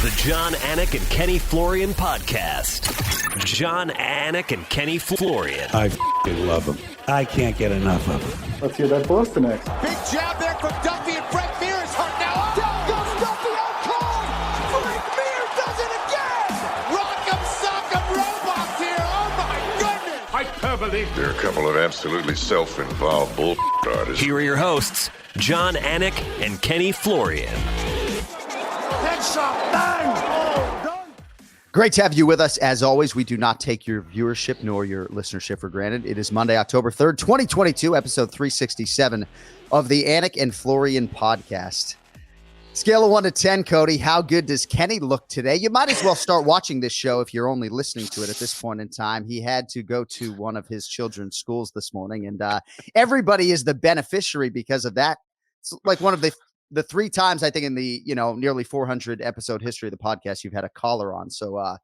The Jon Anik and Kenny Florian Podcast. Jon Anik and Kenny Florian. I f***ing love them. I can't get enough of them. Let's hear that Boston next. Big jab there from Duffy, and Frank Mir is hurt now. Down goes Duffy, out cold. Frank Mir does it again. Rock'em sock'em robots here. Oh my goodness. Hyperbole. There are a couple of absolutely self-involved bull artists. Here are your hosts, Jon Anik and Kenny Florian. Headshot, bang. Oh, done. Great to have you with us. As always, we do not take your viewership nor your listenership for granted. It is Monday, October 3rd, 2022, episode 367 of the Anik and Florian podcast. Scale of 1 to 10, Cody, how good does Kenny look today? You might as well start watching this show if you're only listening to it at this point in time. He had to go to one of his children's schools this morning, and everybody is the beneficiary because of that. It's like one of the three times I think in the, nearly 400 episode history of the podcast, you've had a caller on. So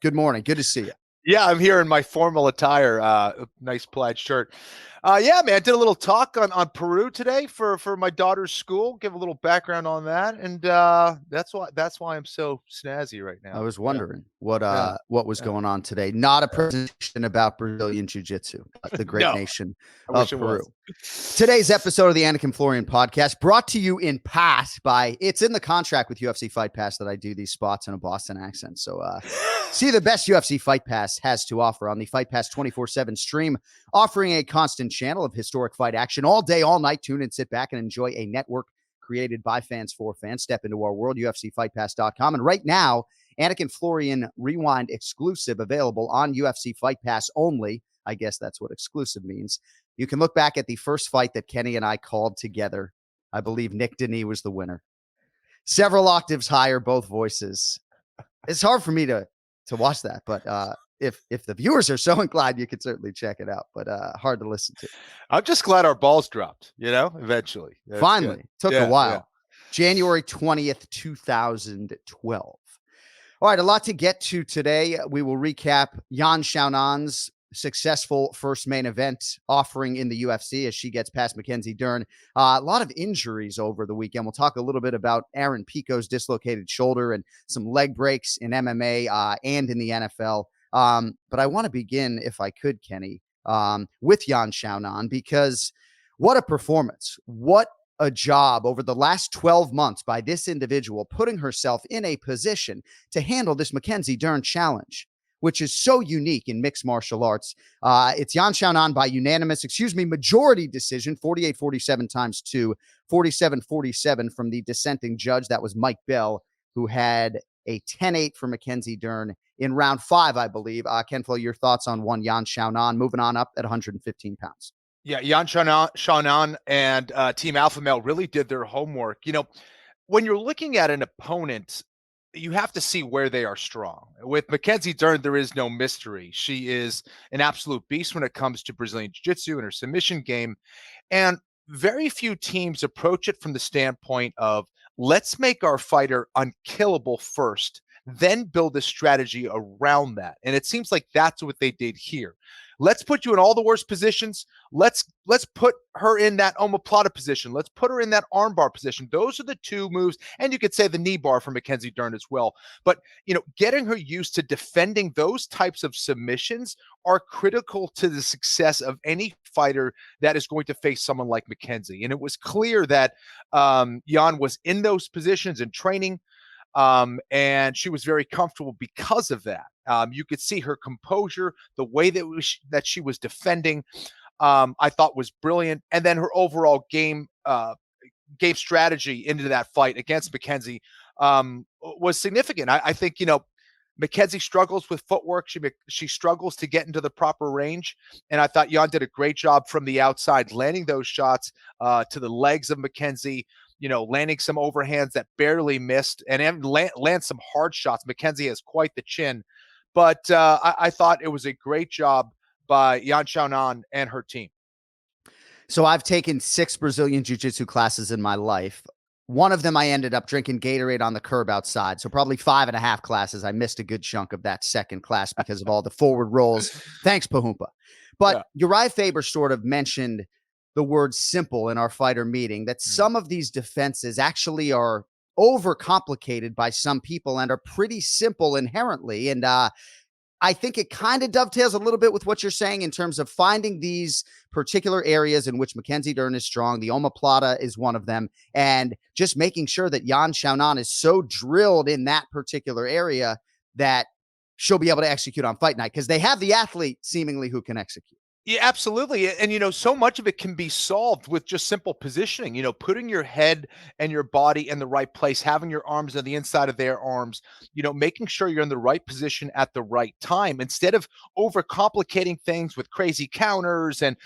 good morning. Good to see you. Yeah, I'm here in my formal attire, nice plaid shirt. Yeah, man, did a little talk on Peru today for my daughter's school. Give a little background on that, and that's why I'm so snazzy right now. I was wondering what was going on today. Not a presentation about Brazilian Jiu-Jitsu, the great nation of Peru. Today's episode of the Anik and Florian podcast brought to you in part by, it's in the contract with UFC Fight Pass that I do these spots in a Boston accent. So see the best UFC Fight Pass has to offer on the Fight Pass 24/7 stream, offering a constant channel of historic fight action all day, all night. Tune in, sit back, and enjoy a network created by fans for fans. Step into our world, UFCFightPass.com. And right now, Anik and Florian Rewind exclusive available on UFC Fight Pass only. I guess that's what exclusive means. You can look back at the first fight that Kenny and I called together. I believe Nick Denis was the winner. Several octaves higher, both voices. It's hard for me to watch that, but if the viewers are so inclined, you could certainly check it out, but hard to listen to. I'm just glad our balls dropped, eventually. That's Finally. good. Took a while. Yeah. January 20th, 2012. All right, a lot to get to today. We will recap Yan Xiaonan's successful first main event offering in the UFC as she gets past Mackenzie Dern. A lot of injuries over the weekend. We'll talk a little bit about Aaron Pico's dislocated shoulder and some leg breaks in MMA and in the NFL. But I want to begin, if I could, Kenny, with Yan Xiaonan, because what a performance. What a job over the last 12 months by this individual, putting herself in a position to handle this Mackenzie Dern challenge, which is so unique in mixed martial arts. It's Yan Xiaonan by majority decision, 48-47 times 2, 47-47 from the dissenting judge. That was Mike Bell, who had a 10-8 for Mackenzie Dern in round 5, I believe. Ken Flo, your thoughts on one Yan Xiaonan moving on up at 115 pounds? Yeah, Yan Xiaonan and Team Alpha Male really did their homework. When you're looking at an opponent, you have to see where they are strong. With Mackenzie Dern, there is no mystery. She is an absolute beast when it comes to Brazilian Jiu-Jitsu and her submission game. And very few teams approach it from the standpoint of, let's make our fighter unkillable first, then build a strategy around that. And it seems like that's what they did here. Let's put you in all the worst positions. Let's put her in that omoplata position. Let's put her in that armbar position. Those are the two moves. And you could say the knee bar for Mackenzie Dern as well. But, getting her used to defending those types of submissions are critical to the success of any fighter that is going to face someone like Mackenzie. And it was clear that Yan was in those positions in training. And she was very comfortable because of that. You could see her composure, the way that she was defending, I thought was brilliant. And then her overall game strategy into that fight against Mackenzie was significant. I think, Mackenzie struggles with footwork. She struggles to get into the proper range. And I thought Yan did a great job from the outside, landing those shots to the legs of Mackenzie, landing some overhands that barely missed and land some hard shots. Mackenzie has quite the chin. But I thought it was a great job by Yan Xiaonan and her team. So I've taken 6 Brazilian Jiu-Jitsu classes in my life. One of them, I ended up drinking Gatorade on the curb outside. So probably 5.5 classes. I missed a good chunk of that second class because of all the forward rolls. Thanks, Pahumpa. But Uriah Faber sort of mentioned the word simple in our fighter meeting, that some of these defenses actually are overcomplicated by some people and are pretty simple inherently. And I think it kind of dovetails a little bit with what you're saying in terms of finding these particular areas in which Mackenzie Dern is strong. The omoplata is one of them. And just making sure that Yan Xiaonan is so drilled in that particular area that she'll be able to execute on fight night, because they have the athlete seemingly who can execute. Yeah, absolutely. And, so much of it can be solved with just simple positioning, putting your head and your body in the right place, having your arms on the inside of their arms, making sure you're in the right position at the right time instead of overcomplicating things with crazy counters and,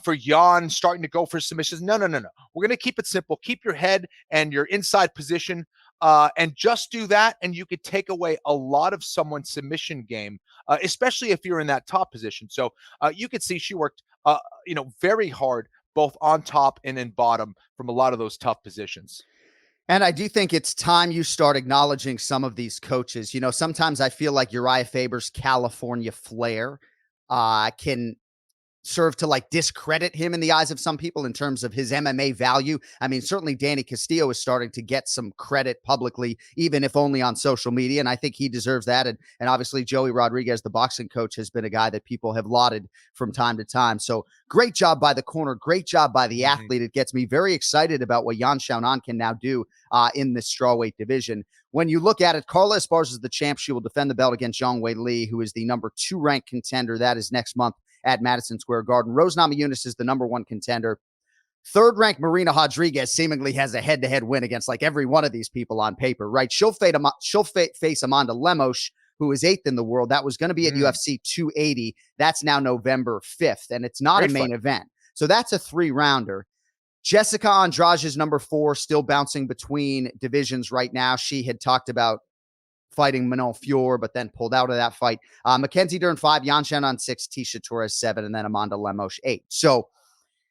for Yan starting to go for submissions. No. We're going to keep it simple. Keep your head and your inside position. And just do that, and you could take away a lot of someone's submission game, especially if you're in that top position. So you could see she worked, very hard, both on top and in bottom from a lot of those tough positions. And I do think it's time you start acknowledging some of these coaches. Sometimes I feel like Uriah Faber's California flair can serve to discredit him in the eyes of some people in terms of his MMA value. I mean, certainly Danny Castillo is starting to get some credit publicly, even if only on social media. And I think he deserves that. And obviously Joey Rodriguez, the boxing coach, has been a guy that people have lauded from time to time. So great job by the corner. Great job by the athlete. It gets me very excited about what Yan Xiaonan can now do in this strawweight division. When you look at it, Carla Esparza is the champ. She will defend the belt against Zhang Wei Li, who is the number 2 ranked contender. That is next month at Madison Square Garden. Rose Namajunas is the number 1 contender. 3rd-ranked Marina Rodriguez seemingly has a head-to-head win against every one of these people on paper, right? She'll face Amanda Lemos, who is 8th in the world. That was going to be at UFC 280. That's now November 5th, and it's not a main event. So that's a 3-rounder. Jessica Andrade is number 4, still bouncing between divisions right now. She had talked about fighting Manon Fior, but then pulled out of that fight. Mackenzie Dern 5, Yan Xiaonan 6, Tisha Torres 7, and then Amanda Lemos 8. So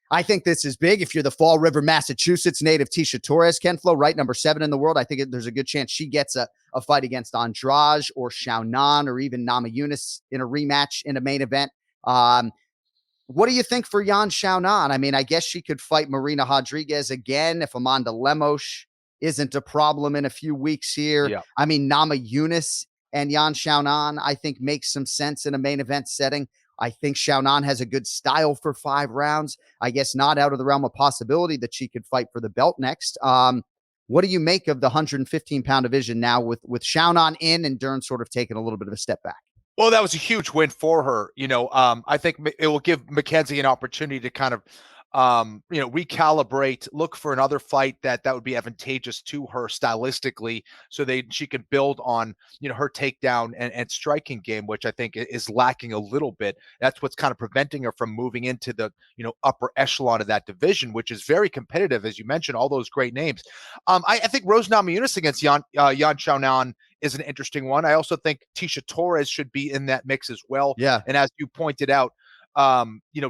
I think this is big. If you're the Fall River, Massachusetts native Tisha Torres, Ken Flo, right, number 7 in the world, I think there's a good chance she gets a fight against Andrade or Xiaonan or even Namajunas in a rematch in a main event. What do you think for Yan Xiaonan? I mean, I guess she could fight Marina Rodriguez again if Amanda Lemos isn't a problem in a few weeks here. Yeah. I mean, Namajunas and Yan Xiaonan, I think, makes some sense in a main event setting. I think Xiaonan has a good style for 5 rounds. I guess not out of the realm of possibility that she could fight for the belt next. What do you make of the 115-pound division now with Xiaonan in and Dern sort of taking a little bit of a step back? Well, that was a huge win for her. I think it will give Mackenzie an opportunity to kind of recalibrate, look for another fight that would be advantageous to her stylistically, so she can build on, her takedown and striking game, which I think is lacking a little bit. That's what's kind of preventing her from moving into the, upper echelon of that division, which is very competitive. As you mentioned, all those great names. I think Rose Namajunas against Yan Xiaonan is an interesting one. I also think Tisha Torres should be in that mix as well. Yeah. And as you pointed out,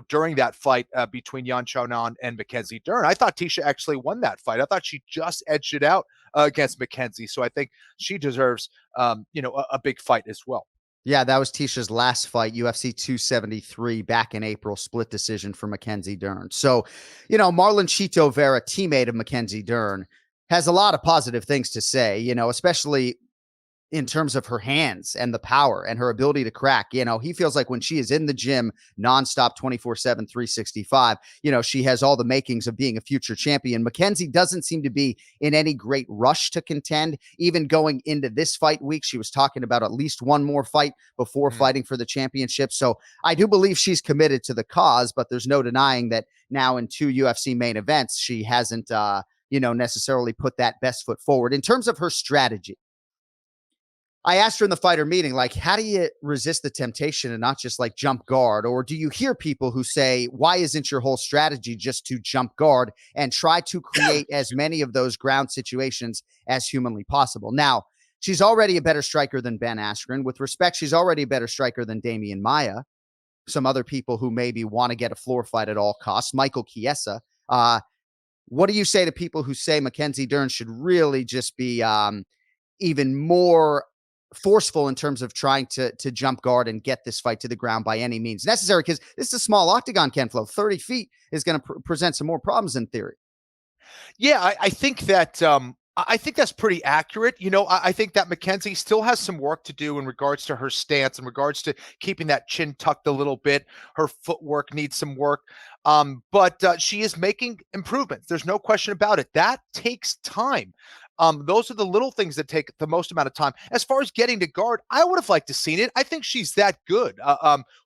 during that fight between Yan Xiaonan and Mackenzie Dern, I thought Tisha actually won that fight. I thought she just edged it out against Mackenzie. So I think she deserves, a big fight as well. Yeah, that was Tisha's last fight, UFC 273, back in April, split decision for Mackenzie Dern. So, Marlon Chito Vera, teammate of Mackenzie Dern, has a lot of positive things to say, especially in terms of her hands and the power and her ability to crack. He feels like when she is in the gym nonstop, 24/7, 365, she has all the makings of being a future champion. Mackenzie doesn't seem to be in any great rush to contend. Even going into this fight week, she was talking about at least one more fight before fighting for the championship. So I do believe she's committed to the cause, but there's no denying that now in 2 UFC main events, she hasn't, necessarily put that best foot forward. In terms of her strategy, I asked her in the fighter meeting, how do you resist the temptation and not just jump guard? Or do you hear people who say, why isn't your whole strategy just to jump guard and try to create as many of those ground situations as humanly possible? Now, she's already a better striker than Ben Askren. With respect, she's already a better striker than Damian Maia. Some other people who maybe want to get a floor fight at all costs. Michael Chiesa. What do you say to people who say Mackenzie Dern should really just be even more forceful in terms of trying to jump guard and get this fight to the ground by any means necessary? Because this is a small octagon, Ken Flo. 30 feet is going to present some more problems in theory. Yeah, I think that I think that's pretty accurate. I think that Mackenzie still has some work to do in regards to her stance, in regards to keeping that chin tucked a little bit. Her footwork needs some work. But she is making improvements. There's no question about it. That takes time. Those are the little things that take the most amount of time. As far as getting to guard, I would have liked to seen it. I think she's that good.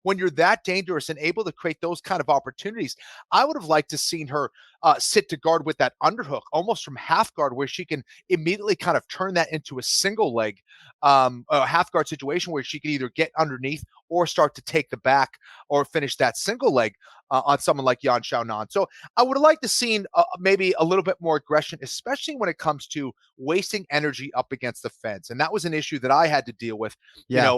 When you're that dangerous and able to create those kind of opportunities, I would have liked to seen her sit to guard with that underhook, almost from half guard, where she can immediately kind of turn that into a single leg, a half guard situation where she can either get underneath or start to take the back or finish that single leg on someone like Yan Xiaonan. So I would have liked to seen maybe a little bit more aggression, especially when it comes to wasting energy up against the fence. And that was an issue that I had to deal with. Yeah.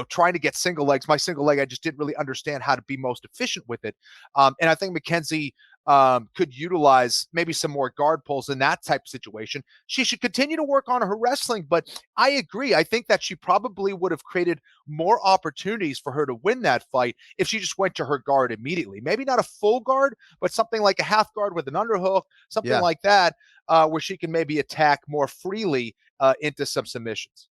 Trying to get single legs. My single leg, I just didn't really understand how to be most efficient with it. And I think Mackenzie could utilize maybe some more guard pulls in that type of situation. She should continue to work on her wrestling, but I agree. I think that she probably would have created more opportunities for her to win that fight if she just went to her guard immediately. Maybe not a full guard, but something like a half guard with an underhook, something like that, where she can maybe attack more freely into some submissions.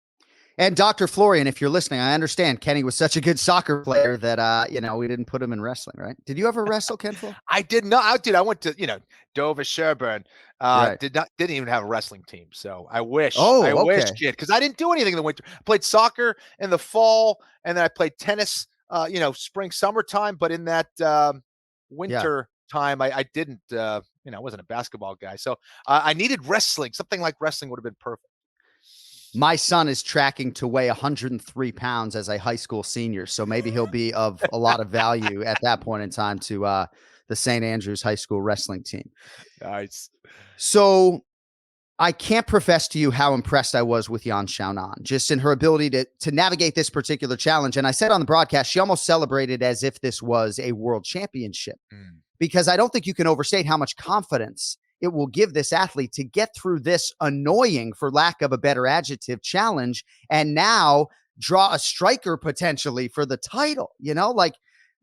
And Dr. Florian, if you're listening, I understand Kenny was such a good soccer player that, we didn't put him in wrestling, right? Did you ever wrestle, Ken Flo? I did not. I went to, Dover Sherburne. Right. Didn't even have a wrestling team. So I wish. Oh, I wish, okay. kid, because I didn't do anything in the winter. I played soccer in the fall, and then I played tennis, spring, summertime. But in that winter time, I didn't, I wasn't a basketball guy. So I needed wrestling. Something like wrestling would have been perfect. My son is tracking to weigh 103 pounds as a high school senior, so maybe he'll be of a lot of value at that point in time to the St. Andrews High School wrestling team. Nice. So I can't profess to you how impressed I was with Yan Xiaonan, just in her ability to navigate this particular challenge. And I said on the broadcast, she almost celebrated as if this was a world championship, because I don't think you can overstate how much confidence it will give this athlete to get through this annoying, for lack of a better adjective, challenge, and now draw a striker potentially for the title. Like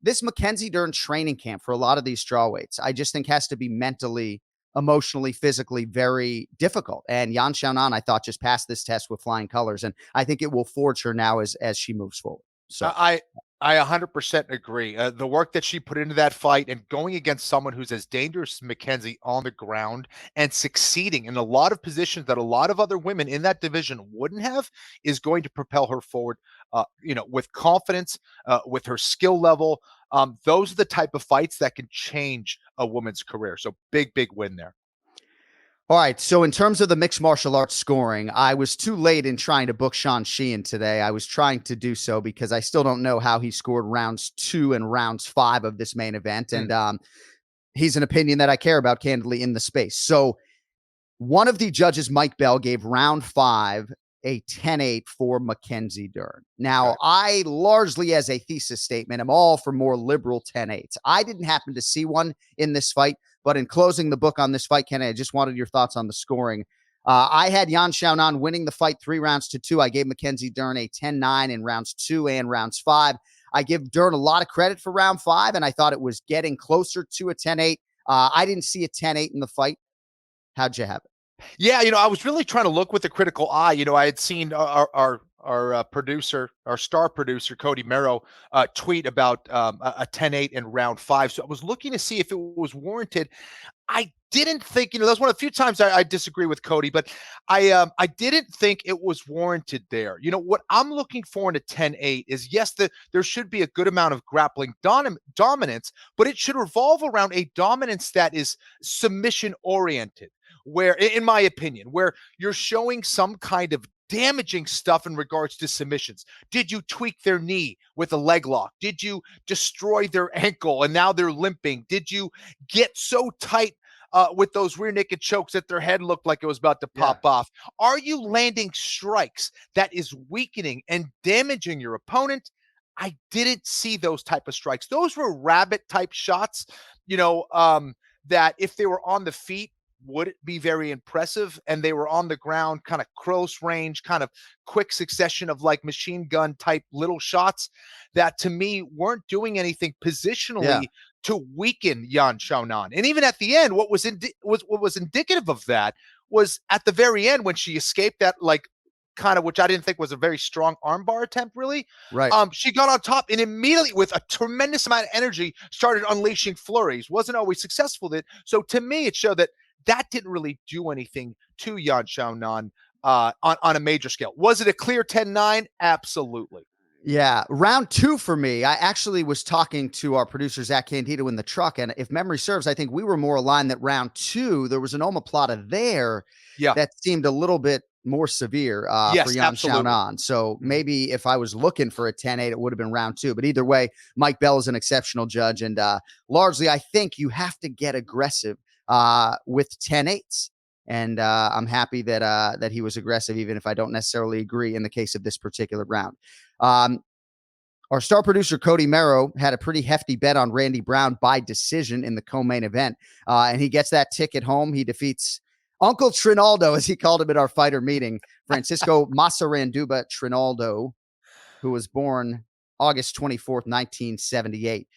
this Mackenzie Dern training camp for a lot of these strawweights, I just think has to be mentally, emotionally, physically very difficult. And Yan Xiaonan, I thought, just passed this test with flying colors, and I think it will forge her now as she moves forward. So I 100% agree. The work that she put into that fight and going against someone who's as dangerous as Mackenzie on the ground and succeeding in a lot of positions that a lot of other women in that division wouldn't have is going to propel her forward, with confidence, with her skill level. Those are the type of fights that can change a woman's career. So big win there. all right. So in terms of the mixed martial arts scoring, I was too late in trying to book Sean Sheehan today. I was trying to do so because I still don't know how he scored rounds 2 and rounds 5 of this main event. And he's an opinion that I care about, candidly, in the space. So one of the judges, Mike Bell, gave round 5 a 10-8 for Mackenzie Dern. Now, I largely, as a thesis statement, am all for more liberal 10-8s. I didn't happen to see one in this fight, but in closing the book on this fight, Kenny, I just wanted your thoughts on the scoring. I had Yan Xiaonan winning the fight 3-2. I gave Mackenzie Dern a 10-9 in rounds 2 and rounds 5. I give Dern a lot of credit for round 5, and I thought it was getting closer to a 10-8. I didn't see a 10-8 in the fight. How'd you have it? Yeah, I was really trying to look with a critical eye. I had seen our producer, our star producer, Cody Merrow, tweet about a 10-8 in round 5. So I was looking to see if it was warranted. I didn't think, that's one of the few times I disagree with Cody, but I didn't think it was warranted there. What I'm looking for in a 10-8 is, yes, there should be a good amount of grappling dominance, but it should revolve around a dominance that is submission oriented, where, in my opinion, where you're showing some kind of damaging stuff in regards to submissions. Did you tweak their knee with a leg lock? Did you destroy their ankle and now they're limping? Did you get so tight with those rear naked chokes that their head looked like it was about to pop off? Are you landing strikes that is weakening and damaging your opponent? I didn't see those type of strikes. Those were rabbit type shots, that if they were on the feet, would it be very impressive, and they were on the ground, kind of close range, kind of quick succession of like machine gun type little shots that to me weren't doing anything positionally to weaken Yan Xiaonan. And even at the end, what was indicative of that was at the very end when she escaped that, like, kind of, which I didn't think was a very strong armbar attempt, really. Right. She got on top and immediately, with a tremendous amount of energy, started unleashing flurries. Wasn't always successful with it. So to me, it showed that didn't really do anything to Yan Xiaonan on a major scale. Was it a clear 10-9? Absolutely. Yeah. Round 2 for me, I actually was talking to our producer, Zach Candido, in the truck. And if memory serves, I think we were more aligned that round 2, there was an omoplata there that seemed a little bit more severe for Yan Xiaonan. So maybe if I was looking for a 10-8, it would have been round 2. But either way, Mike Bell is an exceptional judge. And largely, I think you have to get aggressive with 10-8s. And I'm happy that he was aggressive, even if I don't necessarily agree in the case of this particular round. Our star producer, Cody Merrow, had a pretty hefty bet on Randy Brown by decision in the co-main event. And he gets that ticket home. He defeats Uncle Trinaldo, as he called him at our fighter meeting, Francisco Masaranduba Trinaldo, who was born August 24th, 1978.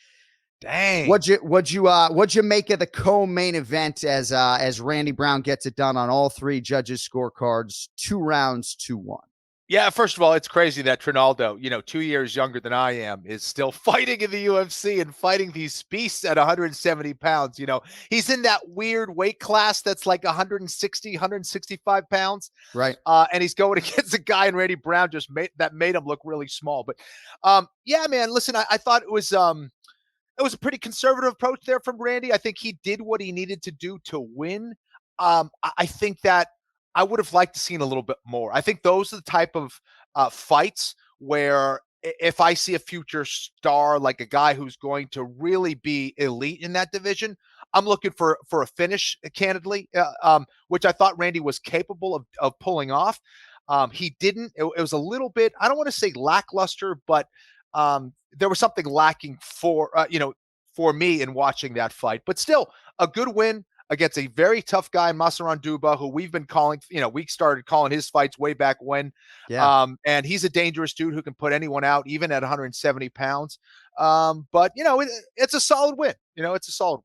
Dang. What'd you make of the co-main event as Randy Brown gets it done on all 3 judges' scorecards, 2 rounds, 2-1? Yeah, first of all, it's crazy that Trinaldo, 2 years younger than I am, is still fighting in the UFC and fighting these beasts at 170 pounds. He's in that weird weight class that's like 160, 165 pounds. Right. And he's going against a guy in Randy Brown made him look really small. But yeah, man, listen, I thought it was a pretty conservative approach there from Randy. I think he did what he needed to do to win. I think that I would have liked to seen a little bit more. I think those are the type of fights where if I see a future star, like a guy who's going to really be elite in that division, I'm looking for a finish, candidly, which I thought Randy was capable of pulling off. He didn't. It was a little bit, I don't want to say lackluster, but there was something lacking for me in watching that fight. But still, a good win against a very tough guy in Masaranduba, who we've been calling, we started calling his fights way back when. Yeah. And he's a dangerous dude who can put anyone out, even at 170 pounds. But, it's a solid win. It's a solid win.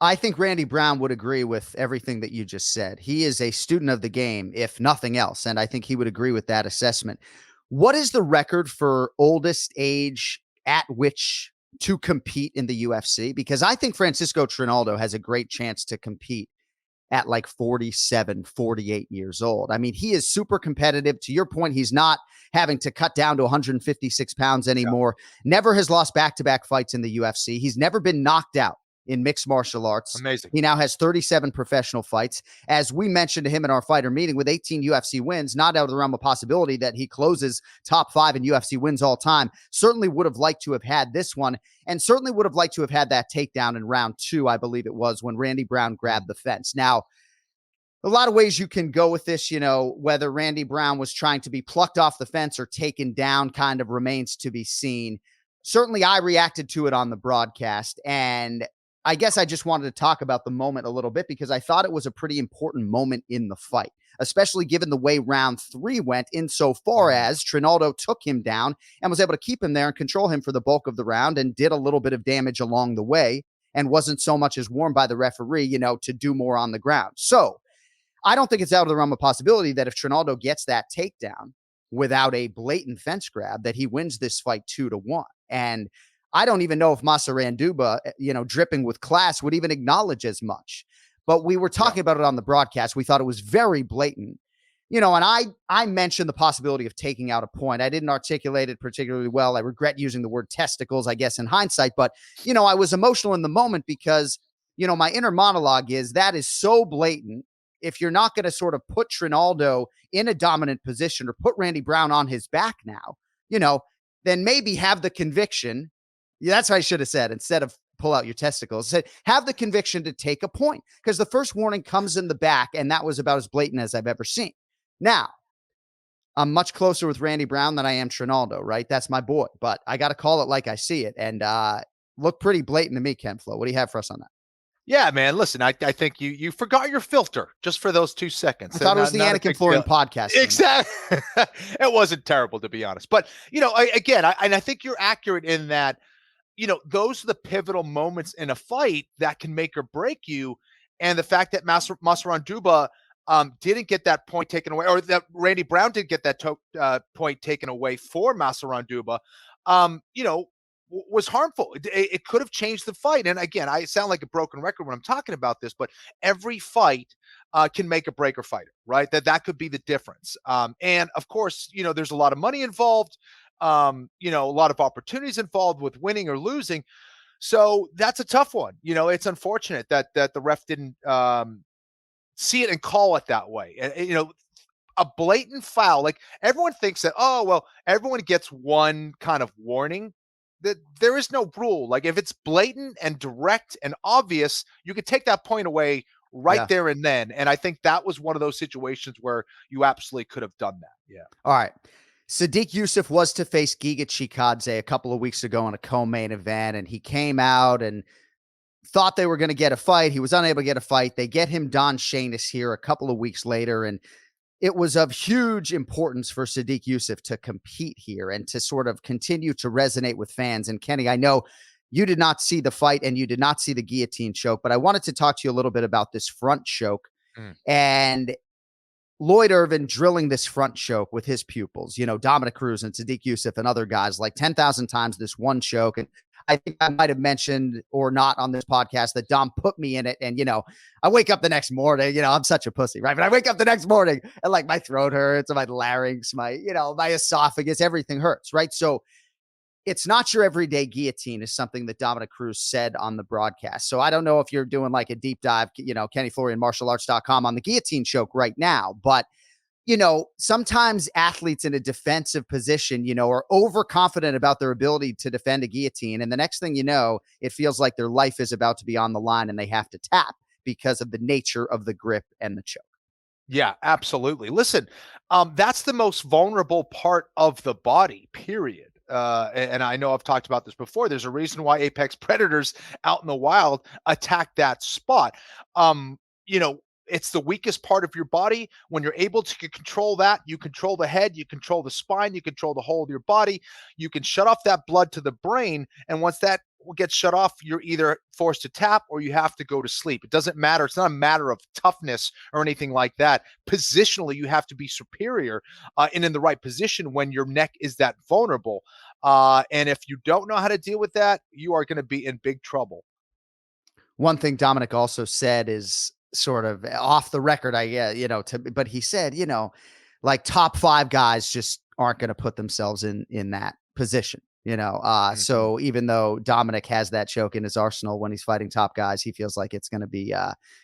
I think Randy Brown would agree with everything that you just said. He is a student of the game, if nothing else. And I think he would agree with that assessment. What is the record for oldest age at which to compete in the UFC? Because I think Francisco Trinaldo has a great chance to compete at like 47, 48 years old. I mean, he is super competitive. To your point, he's not having to cut down to 156 pounds anymore. Yeah. Never has lost back-to-back fights in the UFC. He's never been knocked out in mixed martial arts. Amazing. He now has 37 professional fights. As we mentioned to him in our fighter meeting, with 18 UFC wins, not out of the realm of possibility that he closes top 5 in UFC wins all time. Certainly would have liked to have had this one, and certainly would have liked to have had that takedown in round 2, I believe it was, when Randy Brown grabbed the fence. Now, a lot of ways you can go with this, whether Randy Brown was trying to be plucked off the fence or taken down kind of remains to be seen. Certainly I reacted to it on the broadcast, and I guess I just wanted to talk about the moment a little bit because I thought it was a pretty important moment in the fight, especially given the way round 3 went, insofar as Trinaldo took him down and was able to keep him there and control him for the bulk of the round and did a little bit of damage along the way and wasn't so much as warned by the referee, to do more on the ground. So I don't think it's out of the realm of possibility that if Trinaldo gets that takedown without a blatant fence grab, that he wins this fight 2-1. And I don't even know if Masaranduba, dripping with class, would even acknowledge as much. But we were talking about it on the broadcast. We thought it was very blatant. And I mentioned the possibility of taking out a point. I didn't articulate it particularly well. I regret using the word testicles, I guess, in hindsight. But, I was emotional in the moment because, my inner monologue is that is so blatant. If you're not going to sort of put Trinaldo in a dominant position or put Randy Brown on his back now, then maybe have the conviction. Yeah, that's what I should have said instead of pull out your testicles. Said have the conviction to take a point because the first warning comes in the back, and that was about as blatant as I've ever seen. Now, I'm much closer with Randy Brown than I am Trinaldo, right? That's my boy, but I got to call it like I see it, and look pretty blatant to me, Ken Flo. What do you have for us on that? Yeah, man. Listen, I think you forgot your filter just for those 2 seconds. I thought it was the Anik and Florian podcast. Exactly. It wasn't terrible, to be honest. But, I think you're accurate in that, those are the pivotal moments in a fight that can make or break you. And the fact that Massaran Duba didn't get that point taken away, or that Randy Brown did get that point taken away for Massaran Duba, was harmful. It could have changed the fight. And again, I sound like a broken record when I'm talking about this, but every fight can make a break or fighter, right? That could be the difference. And of course, there's a lot of money involved, a lot of opportunities involved with winning or losing. So that's a tough one. It's unfortunate that the ref didn't see it and call it that way. And, a blatant foul, like everyone thinks that, oh, well, everyone gets one kind of warning. That there is no rule. Like if it's blatant and direct and obvious, you could take that point away right there and then. And I think that was one of those situations where you absolutely could have done that. Yeah. All right. Sadiq Yusuff was to face Giga Chikadze a couple of weeks ago in a co-main event, and he came out and thought they were going to get a fight. He was unable to get a fight. They get him Don Shainis here a couple of weeks later, and it was of huge importance for Sadiq Yusuff to compete here and to sort of continue to resonate with fans. And Kenny, I know you did not see the fight and you did not see the guillotine choke, but I wanted to talk to you a little bit about this front choke and Lloyd Irvin drilling this front choke with his pupils, Dominic Cruz and Sadiq Yusuff and other guys like 10,000 times this one choke. And I think I might have mentioned or not on this podcast that Dom put me in it. And, I wake up the next morning, I'm such a pussy, right? But I wake up the next morning and like my throat hurts, my larynx, my esophagus, everything hurts, right? So it's not your everyday guillotine is something that Dominic Cruz said on the broadcast. So I don't know if you're doing like a deep dive, KennyFlorianMartialArts.com on the guillotine choke right now, but sometimes athletes in a defensive position, are overconfident about their ability to defend a guillotine. And the next thing you know, it feels like their life is about to be on the line and they have to tap because of the nature of the grip and the choke. Yeah, absolutely. Listen, that's the most vulnerable part of the body, period. And I know I've talked about this before. There's a reason why apex predators out in the wild attack that spot. It's the weakest part of your body. When you're able to control that, you control the head, you control the spine, you control the whole of your body. You can shut off that blood to the brain. And once that gets shut off, you're either forced to tap or you have to go to sleep. It doesn't matter. It's not a matter of toughness or anything like that. Positionally, you have to be superior and in the right position when your neck is that vulnerable. And if you don't know how to deal with that, you are going to be in big trouble. One thing Dominic also said is sort of off the record, but he said, like top 5 guys just aren't going to put themselves in that position, so even though Dominic has that choke in his arsenal when he's fighting top guys, he feels like it's going to be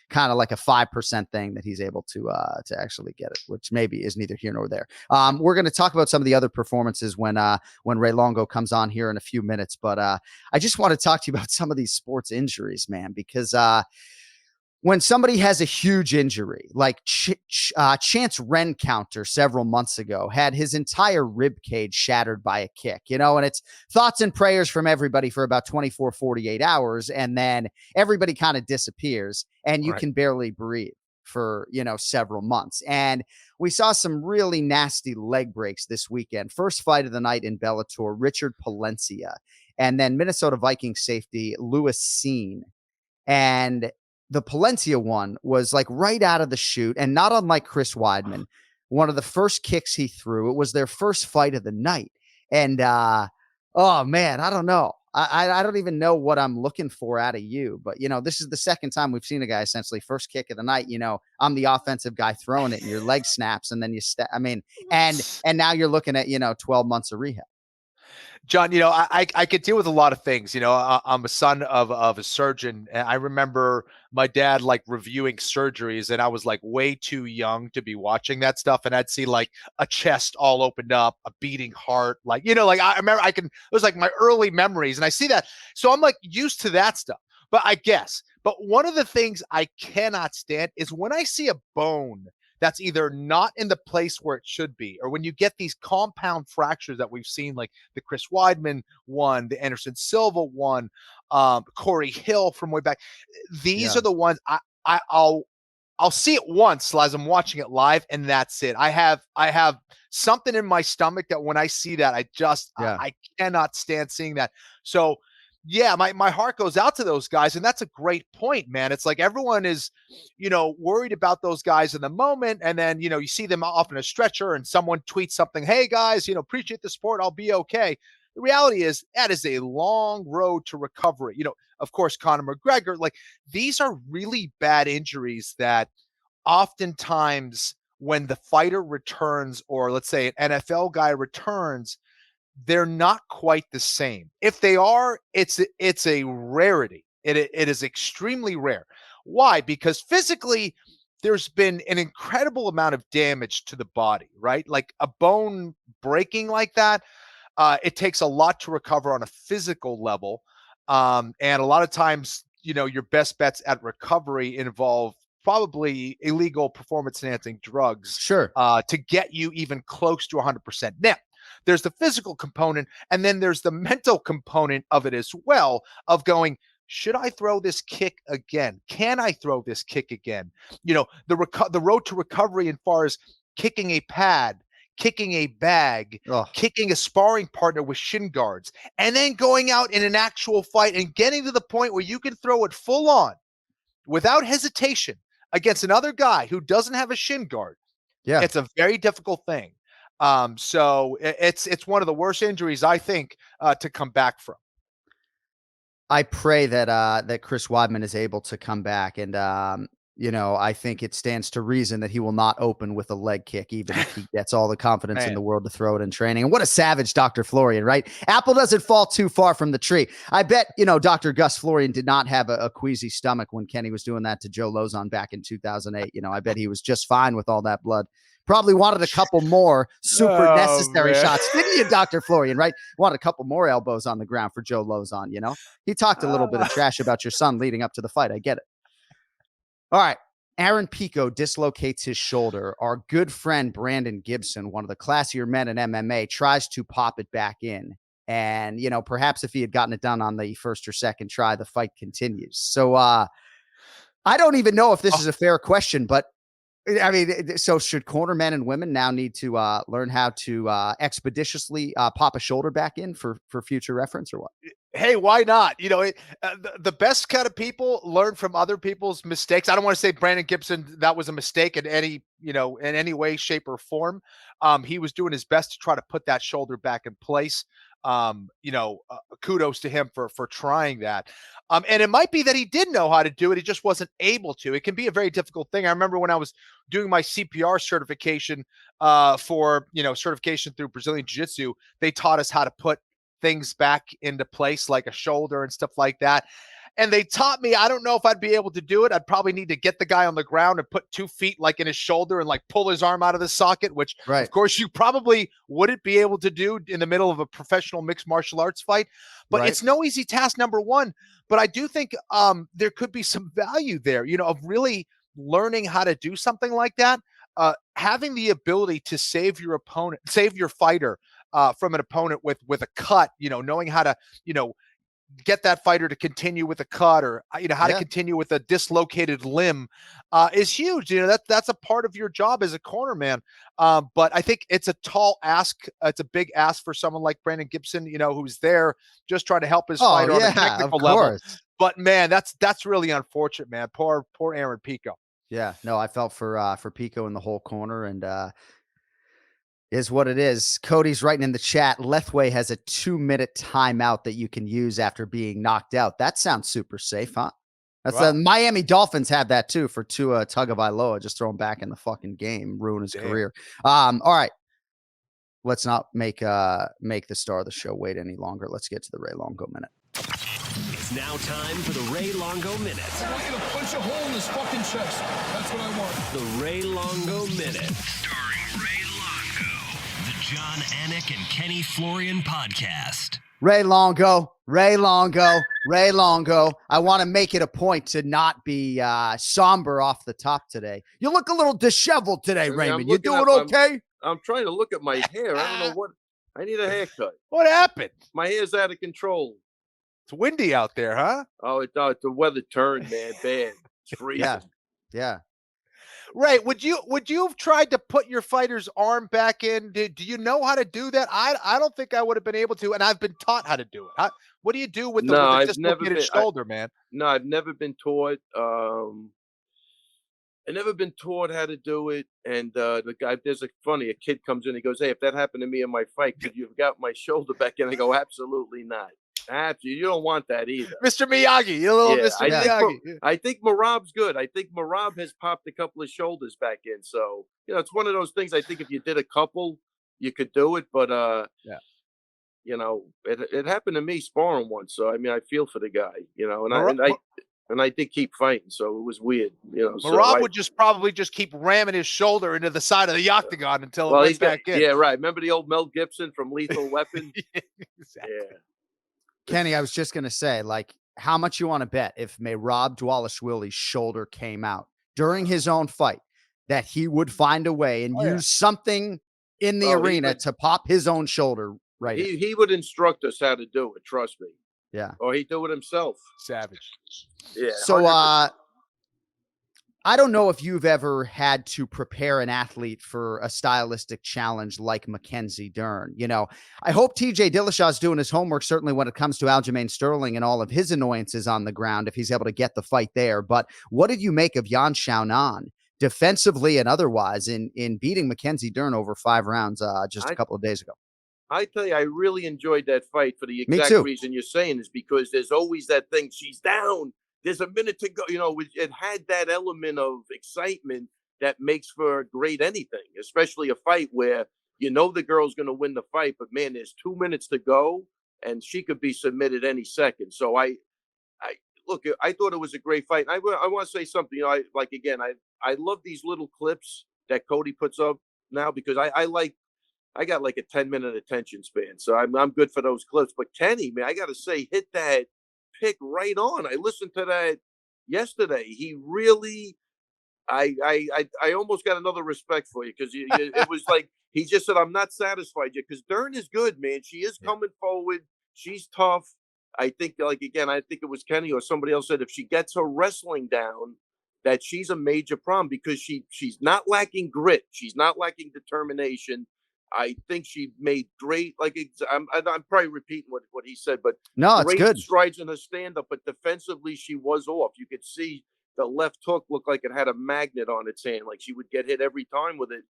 kind of like a 5% thing that he's able to actually get it, which maybe is neither here nor there. We're going to talk about some of the other performances when Ray Longo comes on here in a few minutes, but I just want to talk to you about some of these sports injuries, man, because when somebody has a huge injury, like Chance Rencounter several months ago had his entire rib cage shattered by a kick, and it's thoughts and prayers from everybody for about 24, 48 hours. And then everybody kind of disappears and you can barely breathe for, several months. And we saw some really nasty leg breaks this weekend. First fight of the night in Bellator, Richard Palencia, and then Minnesota Vikings safety Lewis Seen. And the Palencia one was like right out of the chute, and not unlike Chris Weidman, one of the first kicks he threw. It was their first fight of the night. And oh man, I don't know. I don't even know what I'm looking for out of you, but this is the second time we've seen a guy essentially first kick of the night. I'm the offensive guy throwing it and your leg snaps and then you and now you're looking at, 12 months of rehab. John, I could deal with a lot of things. I'm a son of a surgeon, and I remember my dad like reviewing surgeries, and I was like way too young to be watching that stuff. And I'd see like a chest all opened up, a beating heart, like I remember it was like my early memories, and I see that, so I'm like used to that stuff. But one of the things I cannot stand is when I see a bone that's either not in the place where it should be, or when you get these compound fractures that we've seen, like the Chris Weidman one, the Anderson Silva one, Corey Hill from way back. These are the ones I'll see it once as I'm watching it live, and that's it. I have something in my stomach that when I see that, I cannot stand seeing that. So yeah, my heart goes out to those guys. And that's a great point, man. It's like everyone is, worried about those guys in the moment. And then, you see them off in a stretcher and someone tweets something, hey guys, appreciate the support. I'll be okay. The reality is that is a long road to recovery. Of course, Conor McGregor, like these are really bad injuries that oftentimes when the fighter returns, or let's say an NFL guy returns, they're not quite the same. If they are, it's a rarity. It is extremely rare. Why? Because physically, there's been an incredible amount of damage to the body, right? Like a bone breaking like that, it takes a lot to recover on a physical level. And a lot of times, your best bets at recovery involve probably illegal performance enhancing drugs. Sure. To get you even close to 100%. Now, there's the physical component, and then there's the mental component of it as well, of going, should I throw this kick again? Can I throw this kick again? The road to recovery as far as kicking a pad, kicking a bag, kicking a sparring partner with shin guards, and then going out in an actual fight and getting to the point where you can throw it full on without hesitation against another guy who doesn't have a shin guard. Yeah. It's a very difficult thing. So it's one of the worst injuries, I think, to come back from. I pray that Chris Weidman is able to come back, and I think it stands to reason that he will not open with a leg kick, even if he gets all the confidence in the world to throw it in training. And what a savage Dr. Florian, right? Apple doesn't fall too far from the tree. I bet, Dr. Gus Florian did not have a queasy stomach when Kenny was doing that to Joe Lozon back in 2008. I bet he was just fine with all that blood. Probably wanted a couple more super necessary shots. Didn't you, Dr. Florian, right? Wanted a couple more elbows on the ground for Joe Lozon, He talked a little bit of trash about your son leading up to the fight. I get it. All right. Aaron Pico dislocates his shoulder. Our good friend Brandon Gibson, one of the classier men in MMA, tries to pop it back in. And, perhaps if he had gotten it done on the first or second try, the fight continues. So I don't even know if this is a fair question, but I mean, so should cornermen and women now need to learn how to expeditiously pop a shoulder back in for future reference, or what? Hey, why not? The best kind of people learn from other people's mistakes. I don't want to say Brandon Gibson, that was a mistake in any way, shape, or form. He was doing his best to try to put that shoulder back in place. Kudos to him for trying that. And it might be that he did know how to do it. He just wasn't able to. It can be a very difficult thing. I remember when I was doing my CPR certification for certification through Brazilian Jiu-Jitsu, they taught us how to put things back into place, like a shoulder and stuff like that. And they taught me, I don't know if I'd be able to do it. I'd probably need to get the guy on the ground and put 2 feet like in his shoulder and like pull his arm out of the socket, which of course you probably wouldn't be able to do in the middle of a professional mixed martial arts fight. But it's no easy task, number one. But I do think there could be some value there, of really learning how to do something like that. Having the ability to save your fighter from an opponent with a cut, knowing how to, get that fighter to continue with a cut, or how to continue with a dislocated limb is huge. That's a part of your job as a corner man. But I think it's a tall ask. It's a big ask for someone like Brandon Gibson, who's there just trying to help his fighter on a technical level. But man, that's really unfortunate, man. Poor Aaron Pico. Yeah, no, I felt for Pico in the whole corner, and is what it is. Cody's writing in the chat, Lethway has a 2-minute timeout that you can use after being knocked out. That sounds super safe, huh? That's Miami Dolphins have that too for Tua Tagovailoa. Just throw him back in the fucking game, ruin his career. All right. Let's not make the star of the show wait any longer. Let's get to the Ray Longo Minute. It's now time for the Ray Longo Minute. I want you to punch a hole in his fucking chest. That's what I want. The Ray Longo Minute. Starring Ray Longo. The Jon Anik and Kenny Florian podcast. Ray Longo. I want to make it a point to not be somber off the top today. You look a little disheveled today, Raymond. You doing okay? I'm trying to look at my hair. I don't know what. I need a haircut. What happened? My hair's out of control. It's windy out there, huh? Oh, the weather turned, man. Bad. It's freezing. Yeah. Ray, would you have tried to put your fighter's arm back in? Do you know how to do that? I don't think I would have been able to, and I've been taught how to do it. What do you do with No, the I've never dislocated been. shoulder, man? No, I've never been taught. I never been taught how to do it. And the guy, a kid comes in, he goes, "Hey, if that happened to me in my fight, could you have got my shoulder back in?" I go, "Absolutely not. Absolutely, you don't want that either." Mr. Miyagi, you little Mr. Miyagi. I think Merab's good. I think Merab has popped a couple of shoulders back in. So, it's one of those things. I think if you did a couple, you could do it. But, Yeah. It happened to me sparring once. So, I mean, I feel for the guy, and I did keep fighting. So it was weird, Merab would probably keep ramming his shoulder into the side of the octagon until it went back in. Yeah, right. Remember the old Mel Gibson from Lethal Weapon? Exactly. Yeah. Kenny, I was just going to say, like, how much you want to bet if Merab Dvalishvili's shoulder came out during his own fight that he would find a way and use something in the arena to pop his own shoulder right in. He would instruct us how to do it, trust me. Yeah. Or he'd do it himself. Savage. Yeah. So, I don't know if you've ever had to prepare an athlete for a stylistic challenge like Mackenzie Dern. I hope TJ Dillashaw's doing his homework, certainly when it comes to Aljamain Sterling and all of his annoyances on the ground, if he's able to get the fight there. But what did you make of Yan Xiaonan defensively and otherwise in beating Mackenzie Dern over 5 rounds just a couple of days ago? I tell you, I really enjoyed that fight for the exact reason you're saying, is because there's always that thing. She's down. There's a minute to go. It had that element of excitement that makes for great anything, especially a fight where the girl's going to win the fight, but man, there's 2 minutes to go and she could be submitted any second. So I thought it was a great fight. I want to say something. I love these little clips that Cody puts up now because I got like a 10-minute attention span, so I'm good for those clips. But Kenny, man, I got to say, hit that pick right on. I listened to that yesterday. He really, I almost got another respect for you because it was like he just said, "I'm not satisfied yet," because Dern is good, man. She is coming forward. She's tough. I think, I think it was Kenny or somebody else said if she gets her wrestling down, that she's a major problem because she's not lacking grit. She's not lacking determination. I think she made great, I'm probably repeating what he said, but no, it's good strides in her stand-up, but defensively she was off. You could see the left hook looked like it had a magnet on its hand, like she would get hit every time with it,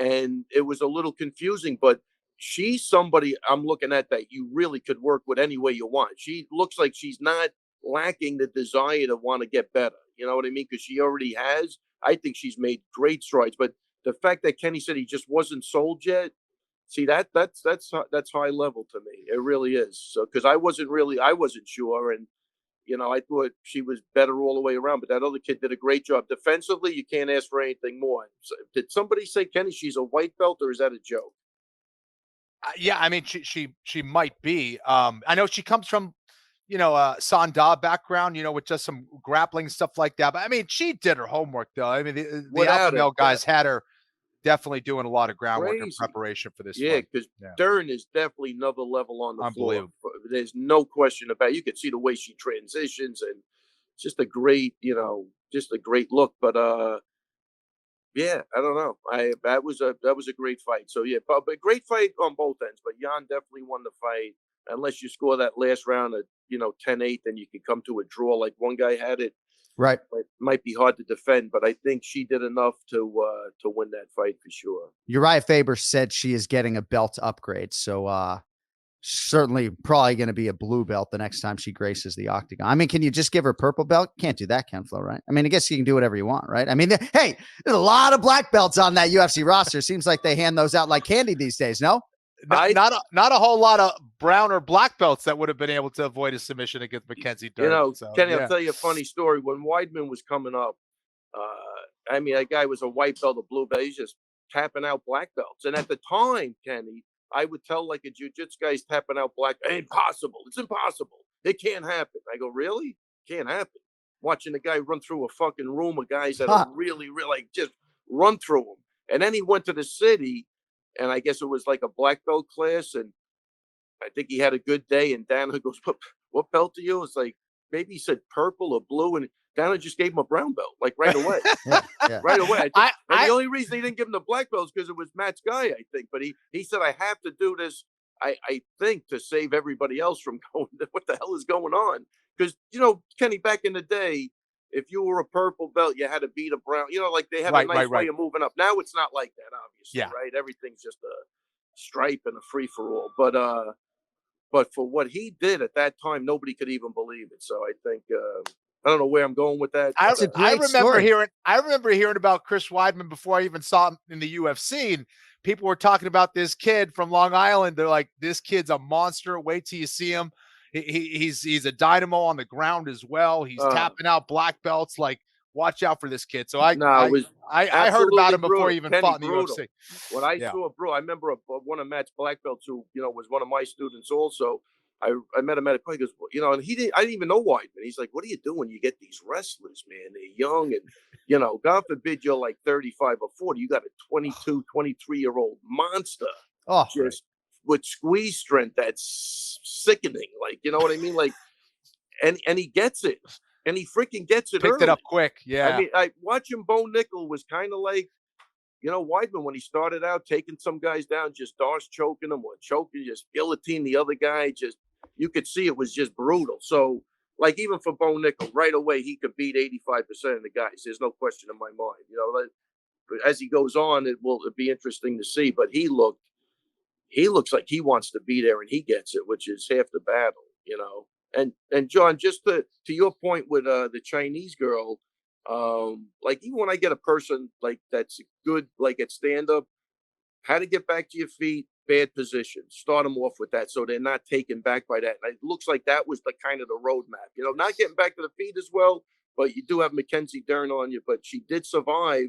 and it was a little confusing, but she's somebody I'm looking at that you really could work with any way you want. She looks like she's not lacking the desire to want to get better, you know what I mean, because she already has. I think she's made great strides, but the fact that Kenny said he just wasn't sold yet, see, that's high level to me. It really is. So, because I wasn't sure. And, I thought she was better all the way around, but that other kid did a great job. Defensively, you can't ask for anything more. So, did somebody say, Kenny, she's a white belt, or is that a joke? Yeah, I mean, she might be. I know she comes from, Sanda background, with just some grappling stuff like that. But I mean, she did her homework, though. I mean, the alpha male guys had her definitely doing a lot of groundwork in preparation for this. Yeah, because Dern is definitely another level on the floor. There's no question about it. You could see the way she transitions, and just a great, look. But yeah, I don't know. That was a great fight. So yeah, but great fight on both ends. But Yan definitely won the fight. Unless you score that last round at 10-8, then you can come to a draw like one guy had it. Right. It might be hard to defend, but I think she did enough to win that fight for sure. Uriah Faber said she is getting a belt upgrade. So certainly probably going to be a blue belt the next time she graces the octagon. I mean, can you just give her purple belt? Can't do that, Ken Flo, right? I mean, I guess you can do whatever you want, right? I mean, hey, there's a lot of black belts on that UFC roster. Seems like they hand those out like candy these days, no? Not a whole lot of brown or black belts that would have been able to avoid a submission against Mackenzie Dern. Kenny, I'll tell you a funny story. When Weidman was coming up, I mean, that guy was a white belt, a blue belt. He's just tapping out black belts. And at the time, Kenny, I would tell like a jiu-jitsu guy's tapping out black. Impossible. It's impossible. It can't happen. I go, really? Can't happen. Watching a guy run through a fucking room of guys that are really, just run through them. And then he went to the city. And I guess it was like a black belt class. And I think he had a good day. And Dan goes, what belt are you? It's like, maybe he said purple or blue. And Dana just gave him a brown belt, like right away. Yeah. Right away. The only reason he didn't give him the black belt is because it was Matt's guy, I think. But he said, I have to do this, I think, to save everybody else from going, what the hell is going on? Because, Kenny, back in the day, if you were a purple belt, you had to beat a brown, like they have a nice way of moving up. Now it's not like that, obviously, right? Everything's just a stripe and a free-for-all. But for what he did at that time, nobody could even believe it. So I think I don't know where I'm going with that. I remember hearing about Chris Weidman before I even saw him in the UFC, and people were talking about this kid from Long Island. They're like, this kid's a monster. Wait till you see him. He's a dynamo on the ground as well. He's tapping out black belts. Like, watch out for this kid. So I heard about him before he even fought in the UFC. When I saw Bro, I remember one of Matt's black belts who, was one of my students also. I met him at a point. He goes, and I didn't even know Weidman. He's like, what do you do when you get these wrestlers, man? They're young and, God forbid you're like 35 or 40. You got a 22, 23-year-old monster. Just with squeeze strength that's sickening. Like, you know what I mean? Like, and he gets it. And he freaking gets it. Picked it up quick. Yeah. I mean, watching Bo Nickel was kind of like, Weidman, when he started out taking some guys down, just Darce choking them or choking, just guillotine the other guy. Just, you could see it was just brutal. So, like, even for Bo Nickel, right away, he could beat 85% of the guys. There's no question in my mind. But as he goes on, it'll be interesting to see. But he looks like he wants to be there and he gets it, which is half the battle, And John, just to your point with the Chinese girl, like even when I get a person like that's good, like at stand up, how to get back to your feet, bad position, start them off with that so they're not taken back by that. And it looks like that was the kind of the roadmap, not getting back to the feet as well, but you do have Mackenzie Dern on you, but she did survive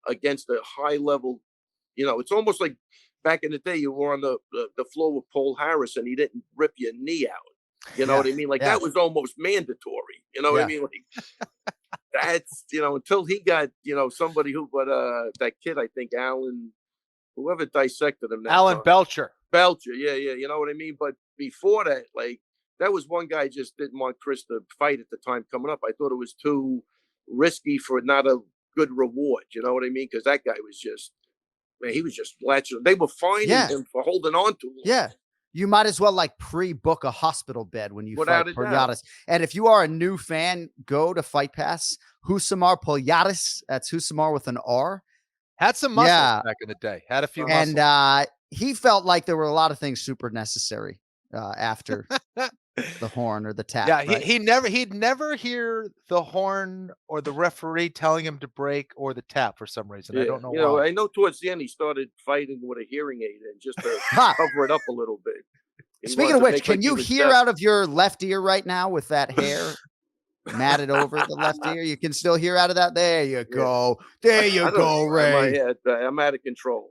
against a high level. It's almost like back in the day you were on the floor with Paul Harris and he didn't rip your knee out. You know what I mean? Like that was almost mandatory. You know what I mean? Like that's, until he got, somebody who, but that kid, I think Alan, whoever dissected him. Alan Belcher. Yeah. You know what I mean? But before that, like that was one guy just didn't want Chris to fight at the time coming up. I thought it was too risky for not a good reward. You know what I mean? Because that guy was just, man, he was just latching. They were fining him for holding on to him. Yeah. You might as well like pre-book a hospital bed when you Without fight Polyatis. And if you are a new fan, go to Fight Pass. Husamar Polyatis. That's Husamar with an R. Had some muscles back in the day. Had a few muscles. And he felt like there were a lot of things super necessary after the horn or the tap. Yeah, right? he'd never hear the horn or the referee telling him to break or the tap for some reason. Yeah. I don't know why. I know towards the end he started fighting with a hearing aid and just to cover it up a little bit. Speaking of which, can you hear out of your left ear right now with that hair matted over the left ear? You can still hear out of that? There you go. There you go, Ray. I'm out of control.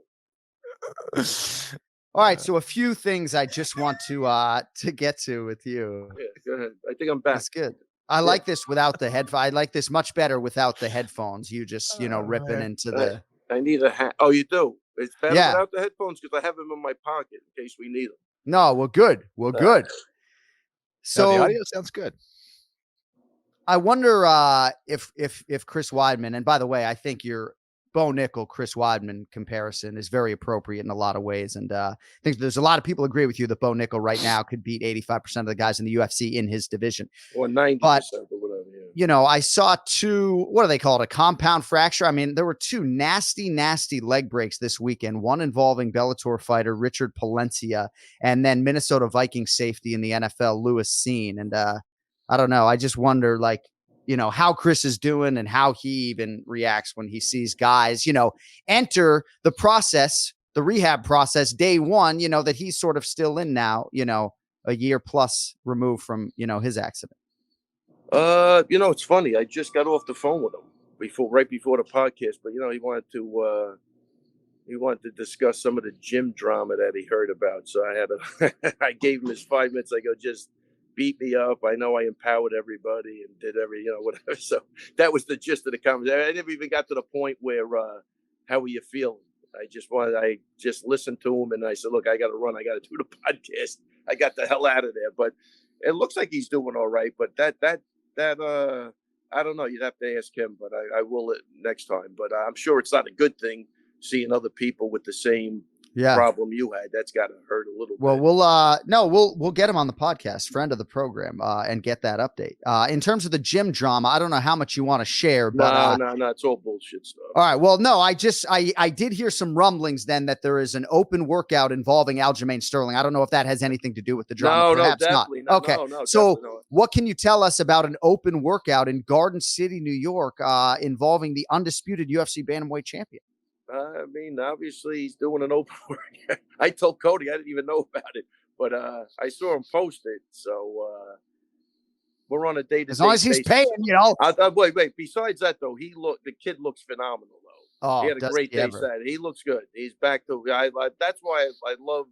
All right, so a few things I just want to get to with you. Yeah, go ahead. I think I'm back. That's good. I like this without the headphones. I like this much better without the headphones. You just, ripping into the. I need a hat. Oh, you do? It's better without the headphones because I have them in my pocket in case we need them. No, we're good. We're good. So the audio sounds good. I wonder if Chris Weidman, and by the way, I think your Bo Nickel, Chris Weidman comparison is very appropriate in a lot of ways. And I think there's a lot of people agree with you that Bo Nickel right now could beat 85% of the guys in the UFC in his division. Or 90% or whatever. Yeah. I saw two, what do they call it? A compound fracture. I mean, there were two nasty leg breaks this weekend, one involving Bellator fighter Richard Palencia and then Minnesota Vikings safety in the NFL, Lewis Seen. And I don't know. I just wonder, like, how Chris is doing and how he even reacts when he sees guys, enter the process, the rehab process day one, that he's sort of still in now, a year plus removed from, his accident. It's funny. I just got off the phone with him right before the podcast, but he wanted to discuss some of the gym drama that he heard about. So I gave him his 5 minutes. I go, just beat me up. I know I empowered everybody and did whatever. So that was the gist of the conversation. I never even got to the point where, how are you feeling? I just listened to him and I said, look, I got to run. I got to do the podcast. I got the hell out of there. But it looks like he's doing all right. But that I don't know. You'd have to ask him, but I will next time. But I'm sure it's not a good thing seeing other people with the same problem you had. That's got to hurt a little bit. We'll get him on the podcast, friend of the program, and get that update. In terms of the gym drama, I don't know how much you want to share, but no, it's all bullshit stuff. All right. Well, no, I did hear some rumblings then that there is an open workout involving Aljamain Sterling. I don't know if that has anything to do with the drama. Perhaps definitely not. Okay. No, so what can you tell us about an open workout in Garden City, New York, involving the undisputed UFC bantamweight champion? I mean, obviously he's doing an open workout. I told Cody I didn't even know about it, but I saw him post it. So we're on a day-to-day as long as he's paying, Wait. Besides that, though, the kid looks phenomenal, though. Oh, he had a great day Saturday. He looks good. He's back to. That's why I love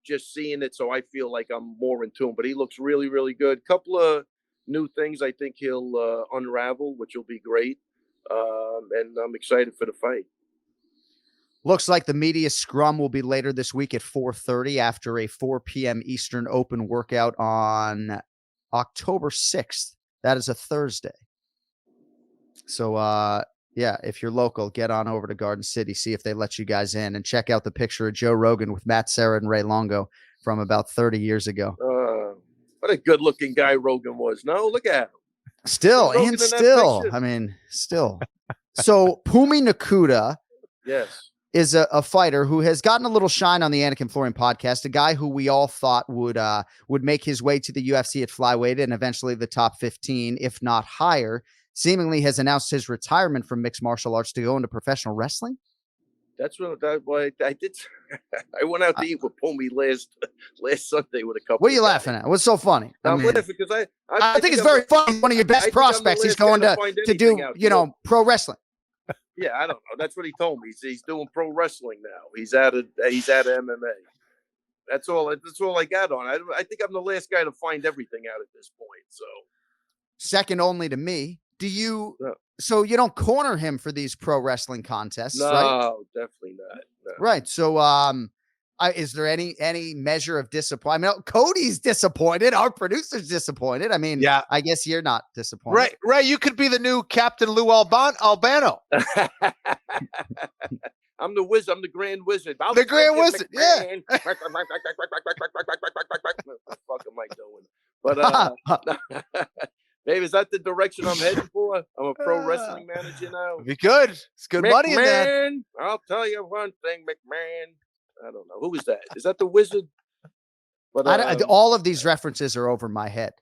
just seeing it. So I feel like I'm more in tune. But he looks really, really good. Couple of new things I think he'll unravel, which will be great. And I'm excited for the fight. Looks like the media scrum will be later this week at 4:30 after a 4 p.m. Eastern open workout on October 6th. That is a Thursday. So, if you're local, get on over to Garden City, see if they let you guys in, and check out the picture of Joe Rogan with Matt Serra and Ray Longo from about 30 years ago. What a good-looking guy Rogan was. No, look at him. Still. So, Pumi Nakuda. Yes. Is a fighter who has gotten a little shine on the Anik and Florian podcast, a guy who we all thought would make his way to the UFC at flyweight and eventually the top 15, if not higher, seemingly has announced his retirement from mixed martial arts to go into professional wrestling. That's what I did. I went out to eat with Pumi last Sunday with a couple. What are you laughing at? What's so funny? I'm laughing because I think it's very funny. One of your best prospects. He's going to do, pro wrestling. Yeah, I don't know. That's what he told me. He's doing pro wrestling now. He's at MMA. That's all I got on. I think I'm the last guy to find everything out at this point. So second only to me. Do you? So you don't corner him for these pro wrestling contests? No, right? Definitely not. No. Right. So, is there any measure of disappointment? I mean, Cody's disappointed. Our producer's disappointed. I mean, I guess you're not disappointed. Right. You could be the new Captain Lou Albano. I'm the wizard. I'm the Grand Wizard. The Grand Wizard. Yeah. What the fuck am I doing? But Dave, is that the direction I'm heading for? I'm a pro wrestling manager now. Be good. It's good money in that. I'll tell you one thing, McMahon. I don't know. Who is that? Is that the Wizard? But all of these references are over my head.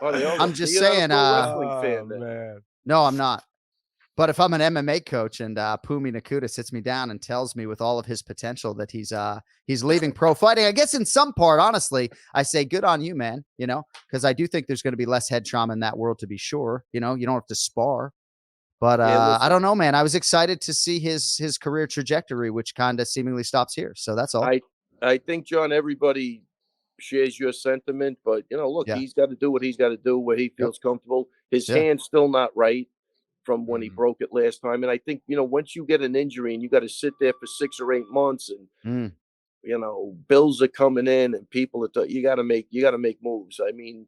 I'm just saying. Man. No, I'm not. But if I'm an MMA coach and Pumi Nakuda sits me down and tells me with all of his potential that he's leaving pro fighting, I guess in some part, honestly, I say good on you, man. Because I do think there's going to be less head trauma in that world, to be sure. You don't have to spar. But I don't know, man. I was excited to see his career trajectory, which kind of seemingly stops here. So that's all. I think, John, everybody shares your sentiment, but look, he's got to do what he's got to do where he feels comfortable. His hand's still not right from when he broke it last time. And I think, once you get an injury and you got to sit there for 6 or 8 months and bills are coming in and people you got to make moves. I mean,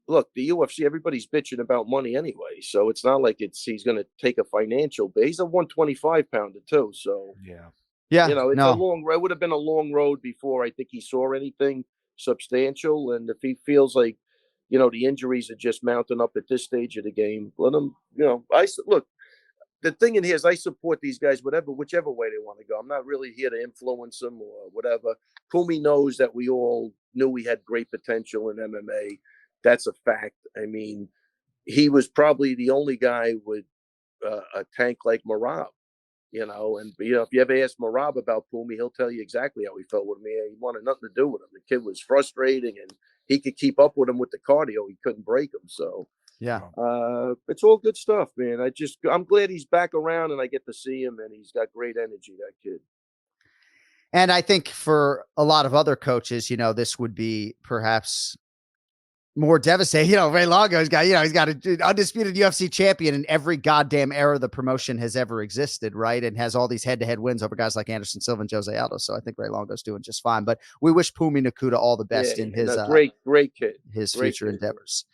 look, the UFC, everybody's bitching about money anyway. So it's not like he's going to take a financial base. He's a 125 pounder too. So it's a long road. It would have been a long road before I think he saw anything substantial. And if he feels like, the injuries are just mounting up at this stage of the game, let him, look, the thing in here is I support these guys, whichever way they want to go. I'm not really here to influence them or whatever. Pumi knows that we all knew he had great potential in MMA. That's a fact. I mean, he was probably the only guy with a tank like Merab, and if you ever ask Merab about Pumi, he'll tell you exactly how he felt with me. He wanted nothing to do with him. The kid was frustrating and he could keep up with him with the cardio. He couldn't break him. So it's all good stuff, man. I'm glad he's back around and I get to see him, and he's got great energy, that kid. And I think for a lot of other coaches, this would be perhaps more devastating. Ray Longo's got, he's got an undisputed UFC champion in every goddamn era the promotion has ever existed, right? And has all these head-to-head wins over guys like Anderson Silva and Jose Aldo. So I think Ray Longo's doing just fine. But we wish Pumi Nakuda all the best in his great kid, his great future kid. endeavors.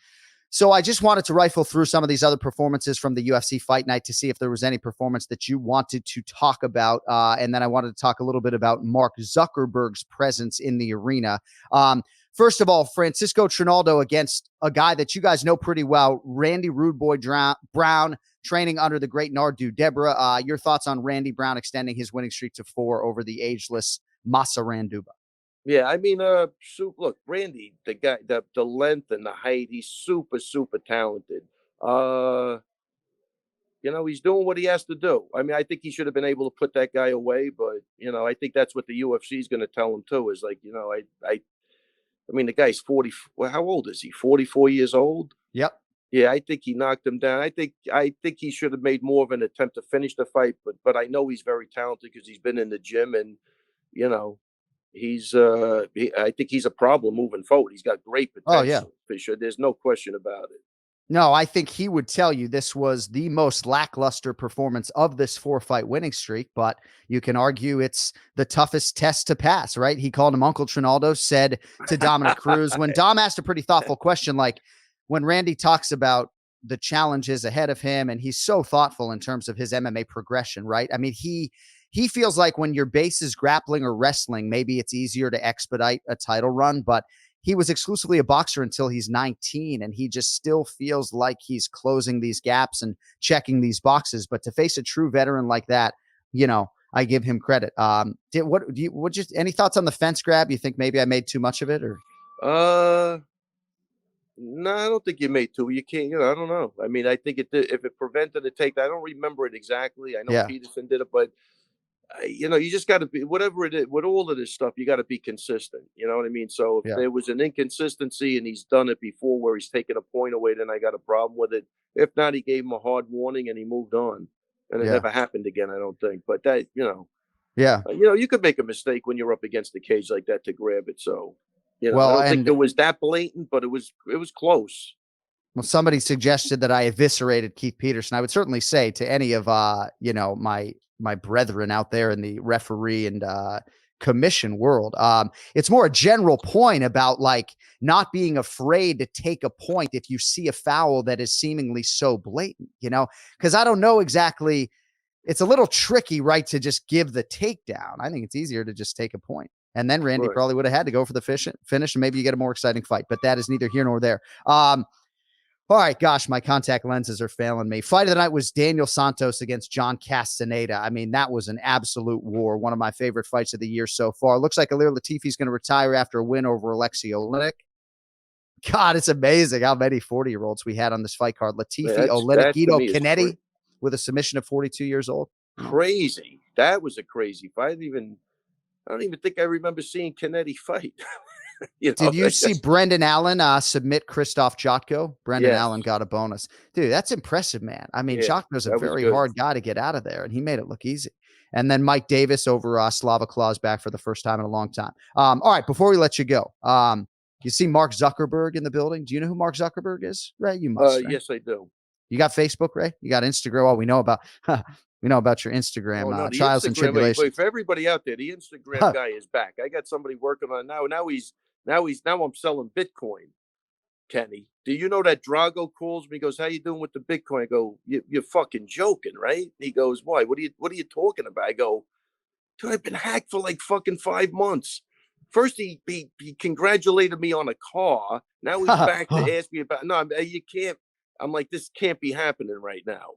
So I just wanted to rifle through some of these other performances from the UFC Fight Night to see if there was any performance that you wanted to talk about. And then I wanted to talk a little bit about Mark Zuckerberg's presence in the arena. First of all, Francisco Trinaldo against a guy that you guys know pretty well, Randy Rude Boy Brown, training under the great Nardu Debra. Your thoughts on Randy Brown extending his winning streak to 4 over the ageless Masa Randuba? Yeah, I mean, look, Randy, the guy, the length and the height, he's super, super talented. He's doing what he has to do. I mean, I think he should have been able to put that guy away, but I think that's what the UFC is going to tell him too. Is like, I mean, the guy's 40. Well, how old is he? 44 years old. Yep. Yeah, I think he knocked him down. I think he should have made more of an attempt to finish the fight, but I know he's very talented because he's been in the gym and I think he's a problem moving forward. He's got great potential. Oh, yeah. For sure. There's no question about it. No, I think he would tell you this was the most lackluster performance of this 4-fight winning streak, but you can argue it's the toughest test to pass, right? He called him Uncle Trinaldo, said to Dominic Cruz, when Dom asked a pretty thoughtful question, like when Randy talks about the challenges ahead of him, and he's so thoughtful in terms of his MMA progression, right? I mean, he feels like when your base is grappling or wrestling, maybe it's easier to expedite a title run, but he was exclusively a boxer until he's 19, and he just still feels like he's closing these gaps and checking these boxes. But to face a true veteran like that, I give him credit. Any thoughts on the fence grab? You think maybe I made too much of it, or? No, I don't think you made too. You can't. I don't know. I mean, I think if it prevented a take, I don't remember it exactly. I know Peterson did it, but. You just got to be, whatever it is, with all of this stuff, you got to be consistent. You know what I mean? So if there was an inconsistency and he's done it before where he's taken a point away, then I got a problem with it. If not, he gave him a hard warning and he moved on. And it never happened again, I don't think. But that, you could make a mistake when you're up against the cage like that to grab it. So, I don't think it was that blatant, but it was close. Well, somebody suggested that I eviscerated Keith Peterson. I would certainly say to any of, my brethren out there in the referee and commission world. It's more a general point about like not being afraid to take a point if you see a foul that is seemingly so blatant, because I don't know exactly. It's a little tricky, right, to just give the takedown. I think it's easier to just take a point. And then Randy probably would have had to go for the finish and maybe you get a more exciting fight, but that is neither here nor there. All right, gosh, my contact lenses are failing me. Fight of the night was Daniel Santos against John Castaneda. I mean, that was an absolute war. One of my favorite fights of the year so far. Looks like Ilir Latifi's going to retire after a win over Alexei Oleinik. God, it's amazing how many 40-year-olds we had on this fight card. Latifi, Oleinik, Guido Canetti with a submission of 42 years old. Crazy. That was a crazy fight. I don't even think I remember seeing Canetti fight. Did you see Brendan Allen submit Christoph Jotko? Brendan Allen got a bonus. Dude, that's impressive, man. I mean, Jotko's a very hard guy to get out of there, and he made it look easy. And then Mike Davis over Slava Claus back for the first time in a long time. All right, before we let you go, you see Mark Zuckerberg in the building? Do you know who Mark Zuckerberg is, Ray? You must. Right? Yes, I do. You got Facebook, Ray? You got Instagram? Oh, we know about your Instagram trials and tribulations. For everybody out there, the Instagram guy is back. I got somebody working on it now. Now I'm selling Bitcoin, Kenny. Do you know that Drago calls me? He goes, "How you doing with the Bitcoin?" I go, "You're fucking joking, right?" He goes, "Why? What are you talking about?" I go, "Dude, I've been hacked for like fucking 5 months." First, he congratulated me on a car. Now he's back to ask me about. No, you can't. I'm like, this can't be happening right now.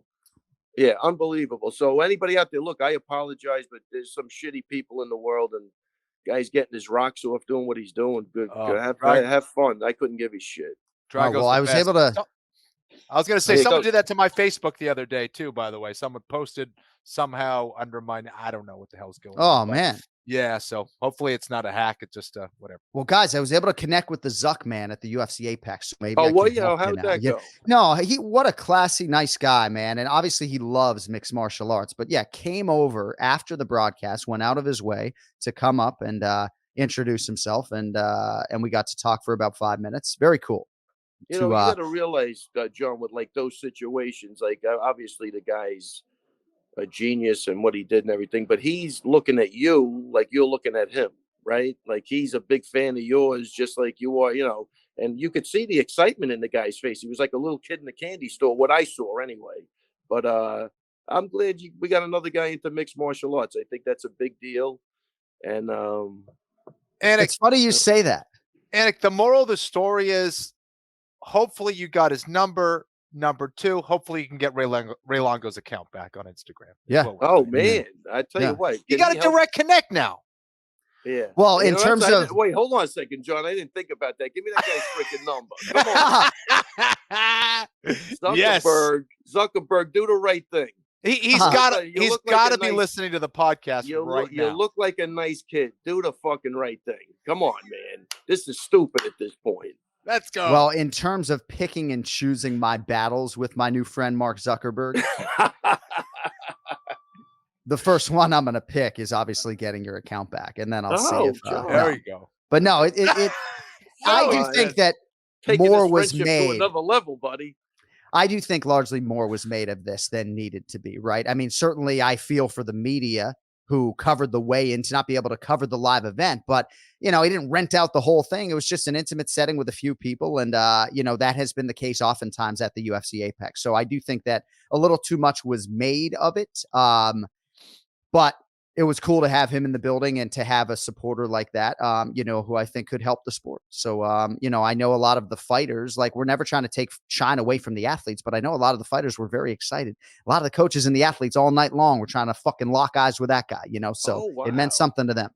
Yeah, unbelievable. So anybody out there, look, I apologize, but there's some shitty people in the world, and guy's getting his rocks off, doing what he's doing. Good. Have fun. I couldn't give a shit. I was able to. I was going to say, someone did that to my Facebook the other day too, by the way. Someone posted somehow under my, I don't know what the hell's going on. Oh, man. Yeah, so hopefully it's not a hack. It's just whatever. Well, guys, I was able to connect with the Zuck man at the UFC Apex. So maybe how'd that go? No, what a classy, nice guy, man. And obviously he loves mixed martial arts. But yeah, came over after the broadcast, went out of his way to come up and introduce himself. And we got to talk for about 5 minutes. Very cool. You got to realize, John, with like those situations, like obviously the guy's a genius and what he did and everything, but he's looking at you like you're looking at him, right? Like he's a big fan of yours, just like you are, And you could see the excitement in the guy's face. He was like a little kid in the candy store, what I saw anyway. But I'm glad we got another guy into mixed martial arts. I think that's a big deal. And it's funny you say that. Anik, the moral of the story is hopefully you got his number. Number two, hopefully you can get Ray Longo's account back on Instagram. Yeah. Oh, man. I tell you what. You got a direct connect now. Yeah. Well, in terms of... Wait, hold on a second, John. I didn't think about that. Give me that guy's freaking number. Come on. Yes. Zuckerberg, do the right thing. He's got to be listening to the podcast right now. You look like a nice kid. Do the fucking right thing. Come on, man. This is stupid at this point. Let's go. Well, in terms of picking and choosing my battles with my new friend, Mark Zuckerberg, the first one I'm going to pick is obviously getting your account back. And then I'll see if there you go. But no, I do think that more was made to another level, buddy. I do think largely more was made of this than needed to be, right? I mean, certainly I feel for the media who covered the weigh-in to not be able to cover the live event, but he didn't rent out the whole thing. It was just an intimate setting with a few people. And, that has been the case oftentimes at the UFC Apex. So I do think that a little too much was made of it. But it was cool to have him in the building and to have a supporter like that, who I think could help the sport. So, I know a lot of the fighters, like we're never trying to take shine away from the athletes, but I know a lot of the fighters were very excited. A lot of the coaches and the athletes all night long were trying to fucking lock eyes with that guy, so It meant something to them,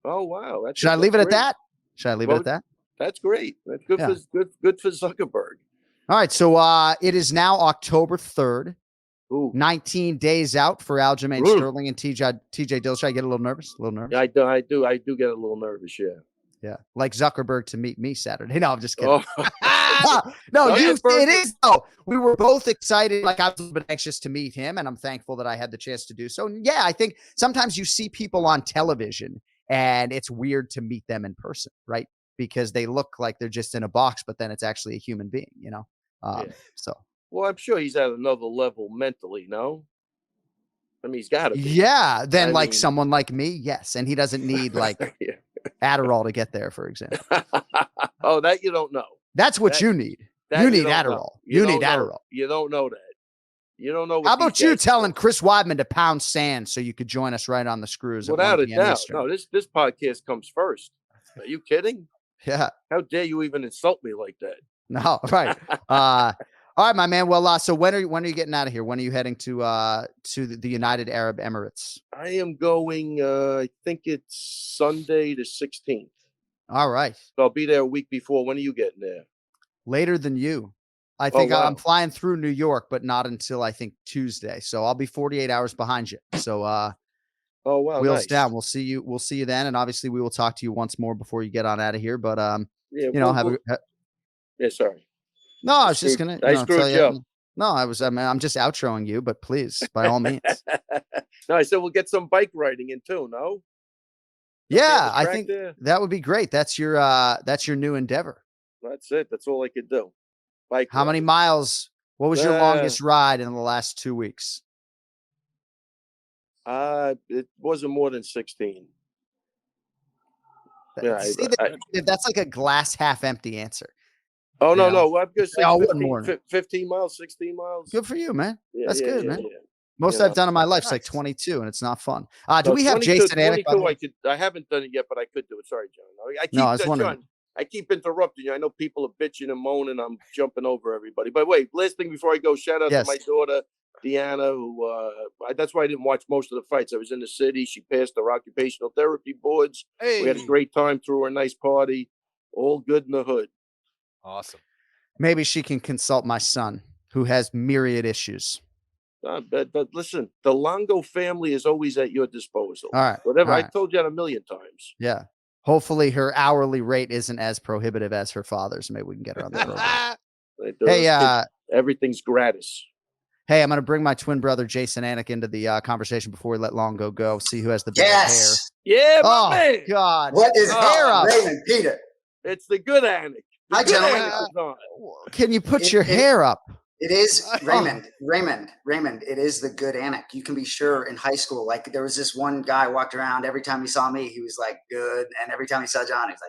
Oh, wow. Should I leave it at that? Should I leave it at that? That's great. That's good good for Zuckerberg. All right. So it is now October 3rd. Ooh. 19 days out for Aljamain Sterling and TJ Dillashaw. I get a little nervous. Yeah, I do get a little nervous. Yeah. Like Zuckerberg to meet me Saturday. No, I'm just kidding. Oh. No, it is. No, we were both excited. Like I was a little bit anxious to meet him, and I'm thankful that I had the chance to do so. And yeah, I think sometimes you see people on television, and it's weird to meet them in person, right? Because they look like they're just in a box, but then it's actually a human being, So. Well, I'm sure he's at another level mentally, no? I mean, he's got to be. Yeah, then someone like me, yes. And he doesn't need Adderall to get there, for example. Oh, that you don't know. That's what you need. You need Adderall. You need Adderall. You don't know that. You don't know. How about you telling Chris Weidman to pound sand so you could join us right on the screws? Without a doubt. No, this podcast comes first. Are you kidding? Yeah. How dare you even insult me like that? No, right. All right, my man. Well, so when are you getting out of here? When are you heading to the United Arab Emirates? I am going. I think it's Sunday the 16th. All right. So I'll be there a week before. When are you getting there? Later than you. I think I'm flying through New York, but not until I think Tuesday. So I'll be 48 hours behind you. So oh wow, wheels down. We'll see you then, and obviously we will talk to you once more before you get on out of here. But sorry. No, I was just gonna. I screwed you up. No, I'm just outroing you, but please, by all means. No, I said we'll get some bike riding in too. No. Yeah, I think that would be great. That's your new endeavor. That's it. That's all I could do. Bike. How many miles? What was your longest ride in the last 2 weeks? It wasn't more than 16. That's like a glass half empty answer. Oh, no. I'm going to say 15 miles, 16 miles. Good for you, man. That's good, man. Most I've done in my life is like 22, and it's not fun. Do we have Jason Anik? I haven't done it yet, but I could do it. Sorry, John. John, I keep interrupting you. I know people are bitching and moaning. I'm jumping over everybody. But wait, last thing before I go, shout out to my daughter, Deanna, who that's why I didn't watch most of the fights. I was in the city. She passed her occupational therapy boards. Hey. We had a great time, threw her a nice party. All good in the hood. Awesome. Maybe she can consult my son, who has myriad issues. But listen, the Longo family is always at your disposal. All right. Whatever. I told you that a million times. Yeah. Hopefully her hourly rate isn't as prohibitive as her father's. Maybe we can get her on the program. Hey, everything's gratis. Hey, I'm going to bring my twin brother, Jason Anik, into the conversation before we let Longo go. See who has the better hair. Yeah, my man. God. What is hair up? Raymond Peter. It's the good Anik. Hi, gentlemen. Can you put your hair up? It is Raymond. It is the good Anik. You can be sure in high school, like there was this one guy walked around. Every time he saw me, he was like good, and every time he saw Jon, he was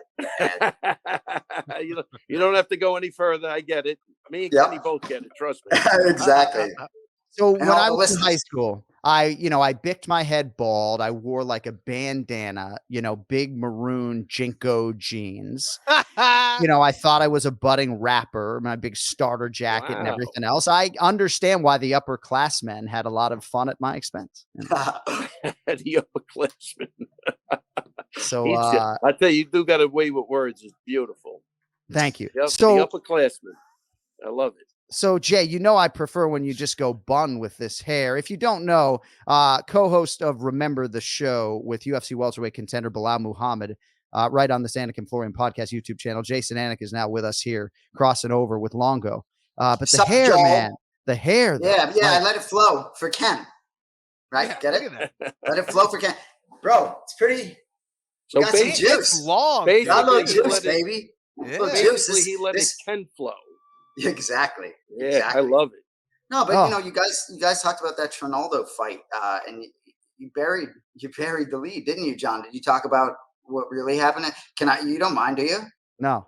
like bad. You don't have to go any further. I get it. Me and Kenny both get it. Trust me. Exactly. So when I was in high school, I bicked my head bald. I wore like a bandana, big maroon Jinko jeans. I thought I was a budding rapper, my big starter jacket and everything else. I understand why the upperclassmen had a lot of fun at my expense. The upperclassmen. So I tell you do got a way with words. It's beautiful. Thank you. Yep, so the upperclassmen. I love it. So, Jay, I prefer when you just go bun with this hair. If you don't know, co-host of Remember the Show with UFC welterweight contender Bilal Muhammad, right on the Anik and Florian podcast YouTube channel. Jason Anik is now with us here, crossing over with Longo. But the hair, man, the hair. Yeah, I let it flow for Ken. Right? Yeah, get it? Let it flow for Ken. Bro, it's pretty. So got some juice. It's long. Got a little juice, baby. Yeah. Basically, he let his Ken flow. Exactly. Yeah, exactly. I love it. No, but you guys talked about that Trinaldo fight, and you buried the lead, didn't you, Jon? Did you talk about what really happened? You don't mind, do you? No.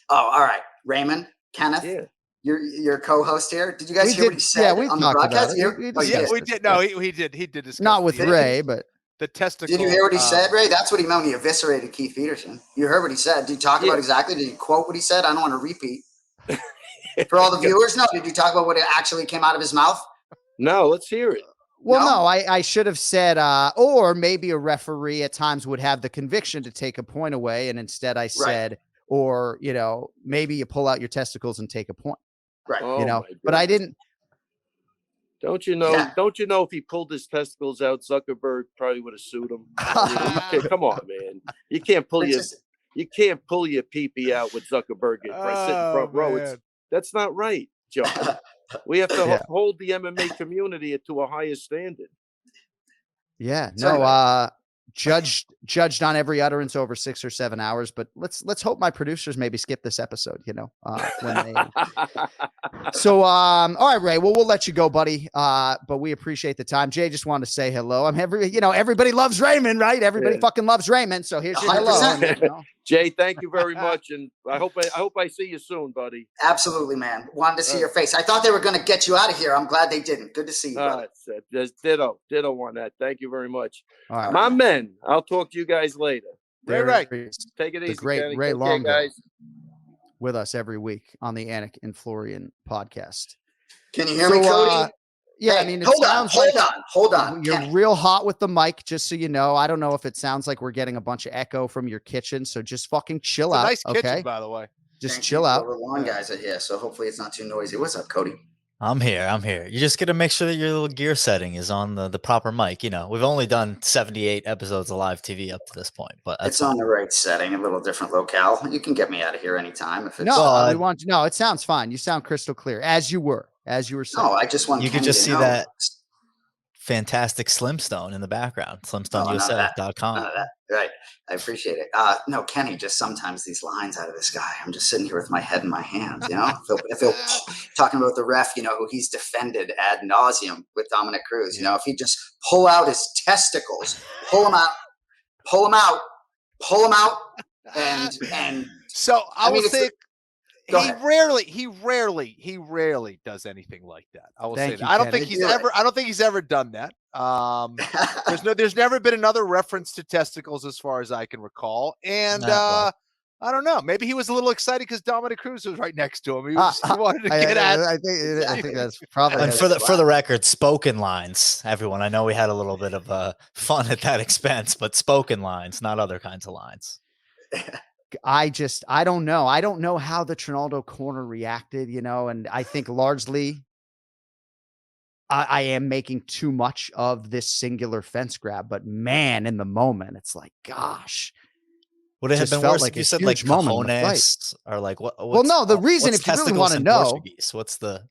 Oh, all right. Raymond, Kenneth, your co-host here. Did you guys hear what he said on the broadcast? We did. No, he did. He did discuss not with Ray, but the testicle. Did you hear what he said, Ray? That's what he meant when he eviscerated Keith Peterson. You heard what he said. Did you talk about exactly? Did you quote what he said? I don't want to repeat. For all the viewers, no. Did you talk about what it actually came out of his mouth? No, let's hear it. Well, no, I should have said, or maybe a referee at times would have the conviction to take a point away, and instead I said, or maybe you pull out your testicles and take a point. Right. But I didn't. Don't you know? Yeah. Don't you know if he pulled his testicles out, Zuckerberg probably would have sued him. Come on, man. You can't pull your pee-pee out with Zuckerberg sitting front row. That's not right, John. We have to hold the MMA community to a higher standard. Yeah, no, judged on every utterance over 6 or 7 hours, but let's hope my producers maybe skip this episode, when they... So, all right, Ray, well, we'll let you go, buddy. But we appreciate the time. Jay just wanted to say hello. Everybody loves Raymond, right? Everybody fucking loves Raymond. So here's your hello. Jay, thank you very much. And I hope I see you soon, buddy. Absolutely, man. Wanted to see your face. I thought they were going to get you out of here. I'm glad they didn't. Good to see you, brother. Ditto on that. Thank you very much. All right, my men, I'll talk to you guys later. Ray. Take it easy, great Ray Longo, guys. With us every week on the Anik and Florian podcast. Can you hear me, Cody? Yeah, hey, I mean, hold on. You're real hot with the mic, just so you know. I don't know if it sounds like we're getting a bunch of echo from your kitchen, so just fucking chill out. Nice kitchen, okay? by the way. Just chill out. The lawn guys are here, so hopefully it's not too noisy. What's up, Cody? I'm here. You just got to make sure that your little gear setting is on the proper mic. We've only done 78 episodes of live TV up to this point, but it's on the right setting, a little different locale. You can get me out of here anytime if it's no, it sounds fine. You sound crystal clear as you were saying. No, I just want you could just see that fantastic Slimstone in the background. SlimstoneUSA.com. Right. I appreciate it. No, Kenny, just sometimes these lines out of this guy. I'm just sitting here with my head in my hands, I feel talking about the ref, who he's defended ad nauseum with Dominic Cruz. If he just pull out his testicles, pull them out, and so I will say he rarely does anything like that. I will say that. I don't think he's ever done that. There's never been another reference to testicles as far as I can recall. And I don't know. Maybe he was a little excited because Dominic Cruz was right next to him. He wanted to get at. I think that's probably. And for the record, spoken lines, everyone. I know we had a little bit of fun at that expense, but spoken lines, not other kinds of lines. I don't know. I don't know how the Trinaldo corner reacted, and I think largely I am making too much of this singular fence grab, but man, in the moment, it's like, gosh. Would it have been worse if you said like cojones or like what? Well, no, the reason if you really want to know, what's the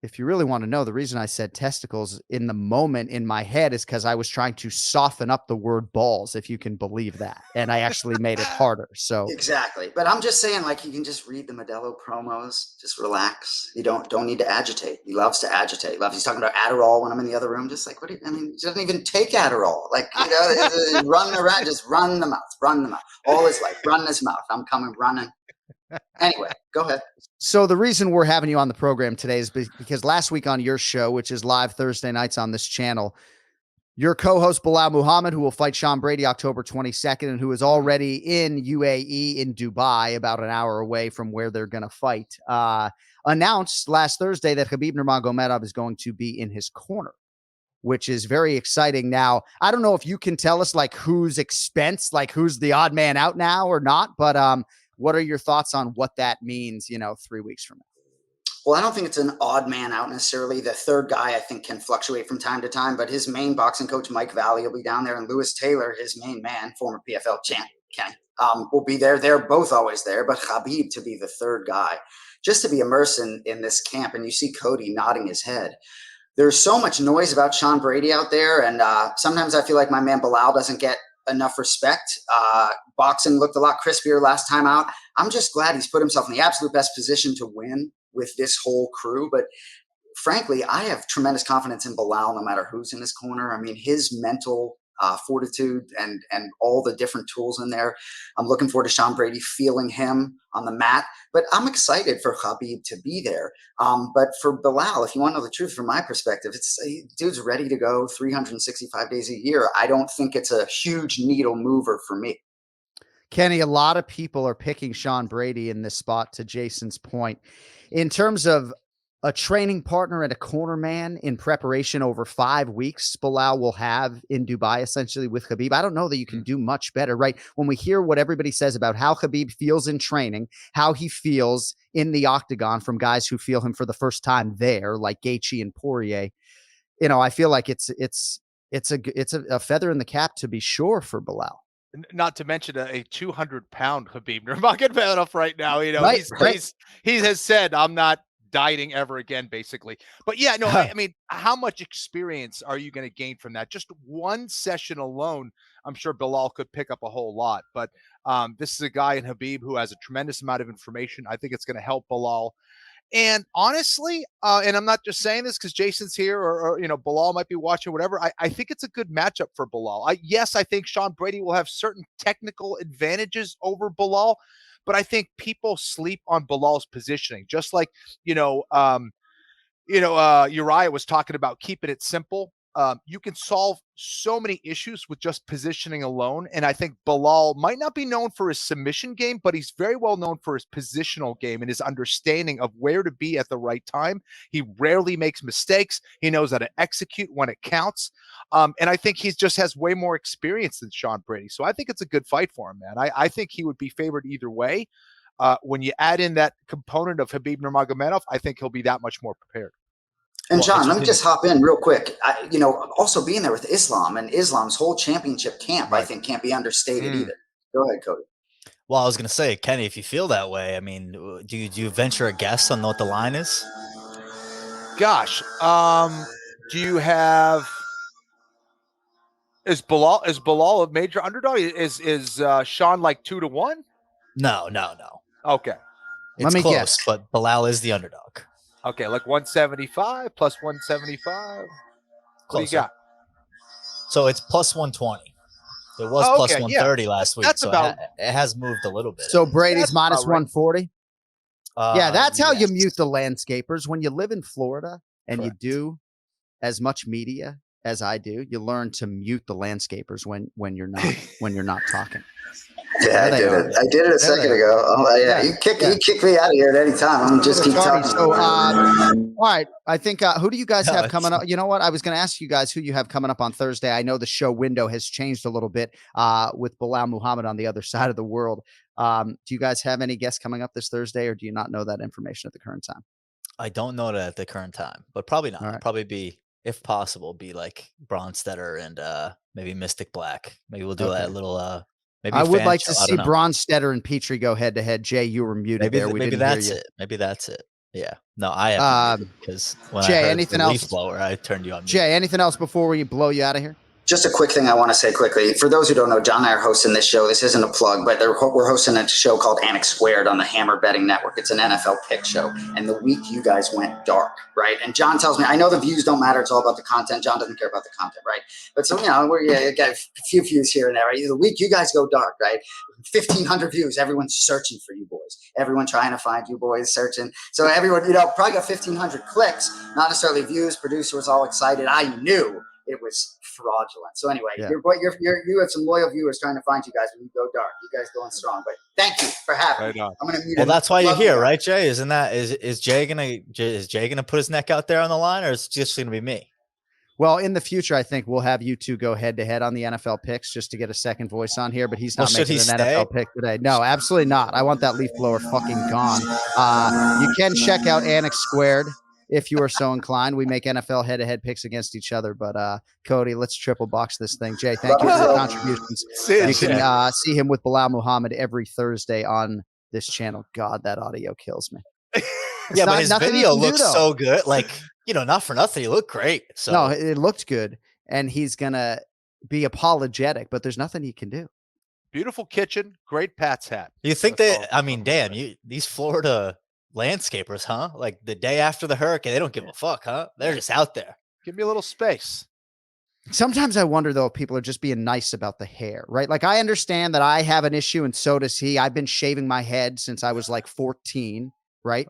if you really want to know, the reason I said testicles in the moment in my head is because I was trying to soften up the word balls, if you can believe that. And I actually made it harder. So exactly. But I'm just saying, like, you can just read the Modelo promos, just relax. You don't need to agitate. He loves to agitate. He's talking about Adderall when I'm in the other room. Just like, he doesn't even take Adderall. Like, run around, just run the mouth, all his life, run his mouth. I'm coming running. Anyway, go ahead. So the reason we're having you on the program today is because last week on your show, which is live Thursday nights on this channel, your co-host Belal Muhammad, who will fight Sean Brady October 22nd and who is already in UAE in Dubai, about an hour away from where they're going to fight, announced last Thursday that Khabib Nurmagomedov is going to be in his corner, which is very exciting. Now, I don't know if you can tell us like whose expense, like who's the odd man out now or not, but what are your thoughts on what that means, 3 weeks from now? Well, I don't think it's an odd man out necessarily. The third guy, I think, can fluctuate from time to time, but his main boxing coach, Mike Valley, will be down there, and Lewis Taylor, his main man, former PFL champ, Kenny, will be there. They're both always there, but Khabib to be the third guy, just to be immersed in this camp, and you see Cody nodding his head. There's so much noise about Sean Brady out there, and sometimes I feel like my man Belal doesn't get enough respect. Boxing looked a lot crispier last time out. I'm just glad he's put himself in the absolute best position to win with this whole crew. But frankly, I have tremendous confidence in Belal no matter who's in his corner. I mean, his mental fortitude and all the different tools in there. I'm looking forward to Sean Brady feeling him on the mat, but I'm excited for Khabib to be there. But for Belal, if you want to know the truth from my perspective, dude's ready to go 365 days a year. I don't think it's a huge needle mover for me. Kenny, a lot of people are picking Sean Brady in this spot, to Jason's point. In terms of a training partner and a corner man in preparation over 5 weeks, Belal will have in Dubai, essentially with Khabib. I don't know that you can do much better, right? When we hear what everybody says about how Khabib feels in training, how he feels in the octagon from guys who feel him for the first time there, like Gaethje and Poirier, I feel like it's a feather in the cap, to be sure, for Belal. Not to mention a 200-pound Khabib Nurmagomedov right now. Right. He has said, I'm not dieting ever again, basically. But yeah, no, I mean, how much experience are you going to gain from that? Just one session alone, I'm sure Belal could pick up a whole lot. But this is a guy in Khabib who has a tremendous amount of information. I think it's going to help Belal. And honestly, and I'm not just saying this because Jason's here or Belal might be watching, whatever. I think it's a good matchup for Belal. Yes, I think Sean Brady will have certain technical advantages over Belal, but I think people sleep on Belal's positioning. Just like, Uriah was talking about keeping it simple. You can solve so many issues with just positioning alone. And I think Belal might not be known for his submission game, but he's very well known for his positional game and his understanding of where to be at the right time. He rarely makes mistakes. He knows how to execute when it counts. And I think he just has way more experience than Sean Brady. So I think it's a good fight for him, man. I think he would be favored either way. When you add in that component of Khabib Nurmagomedov, I think he'll be that much more prepared. And John, let me just hop in real quick. Also being there with Islam and Islam's whole championship camp, I think can't be understated either. Go ahead, Cody. Well, I was going to say, Kenny, if you feel that way, I mean, do you venture a guess on what the line is? Gosh, do you have? Is Belal a major underdog? Is Sean like 2-1? No. Okay, it's close, guess. But Belal is the underdog. Okay, like 175 plus 175. What do you got? So it's plus 120. It was plus 130 last week. So it has moved a little bit. So Brady's minus 140. Yeah, that's how you mute the landscapers. When you live in Florida and you do as much media as I do, you learn to mute the landscapers when you're not talking. Yeah, I did it a second ago. Oh, yeah. You kick me out of here at any time. I'm just keep talking. So, all right. I think, who do you guys have coming up? You know what? I was going to ask you guys who you have coming up on Thursday. I know the show window has changed a little bit with Belal Muhammad on the other side of the world. Do you guys have any guests coming up this Thursday, or do you not know that information at the current time? I don't know that at the current time, but probably not. Right. Probably be, if possible, be like Bronstetter and maybe Mystic Black. Maybe we'll do a little maybe I would like to see Bronstetter and Petrie go head to head. Jay, you were muted there. Maybe that's it. Maybe that's it. Yeah. No, I have because when Jay, I heard anything the leaf else? blower, I turned you on. Jay, anything else before we blow you out of here? Just a quick thing I want to say quickly. For those who don't know, John and I are hosting this show. This isn't a plug, but we're hosting a show called Anik Squared on the Hammer Betting Network. It's an NFL pick show. And the week you guys went dark, right? And John tells me, I know the views don't matter. It's all about the content. John doesn't care about the content, right? But so, we got a few views here and there, right? The week you guys go dark, right? 1,500 views. Everyone's searching for you boys. Everyone trying to find you boys, searching. So everyone, probably got 1,500 clicks, not necessarily views. Producer was all excited. I knew it was fraudulent. So anyway, you have some loyal viewers trying to find you guys when you go dark. You guys going strong. But thank you for having me. I'm gonna mute. Well, that's why you're here, right, Jay? Isn't that is Jay gonna put his neck out there on the line, or is it just gonna be me? Well, in the future, I think we'll have you two go head to head on the NFL picks just to get a second voice on here. But he's not making an NFL pick today. No, absolutely not. I want that leaf blower fucking gone. You can check out Anik Squared if you are so inclined. We make NFL head-to-head picks against each other. But Cody, let's triple box this thing. Jay, thank you for the contributions. You can see him with Bilal Muhammad every Thursday on this channel. God, that audio kills me. Yeah, but his video looks so good. Like, not for nothing. He looked great. So no, it looked good. And he's going to be apologetic, but there's nothing he can do. Beautiful kitchen. Great Pat's hat. You think these Florida landscapers, huh? Like the day after the hurricane, they don't give a fuck, huh? They're just out there. Give me a little space. Sometimes I wonder, though, if people are just being nice about the hair, right? Like, I understand that I have an issue and so does he. I've been shaving my head since I was like 14, right?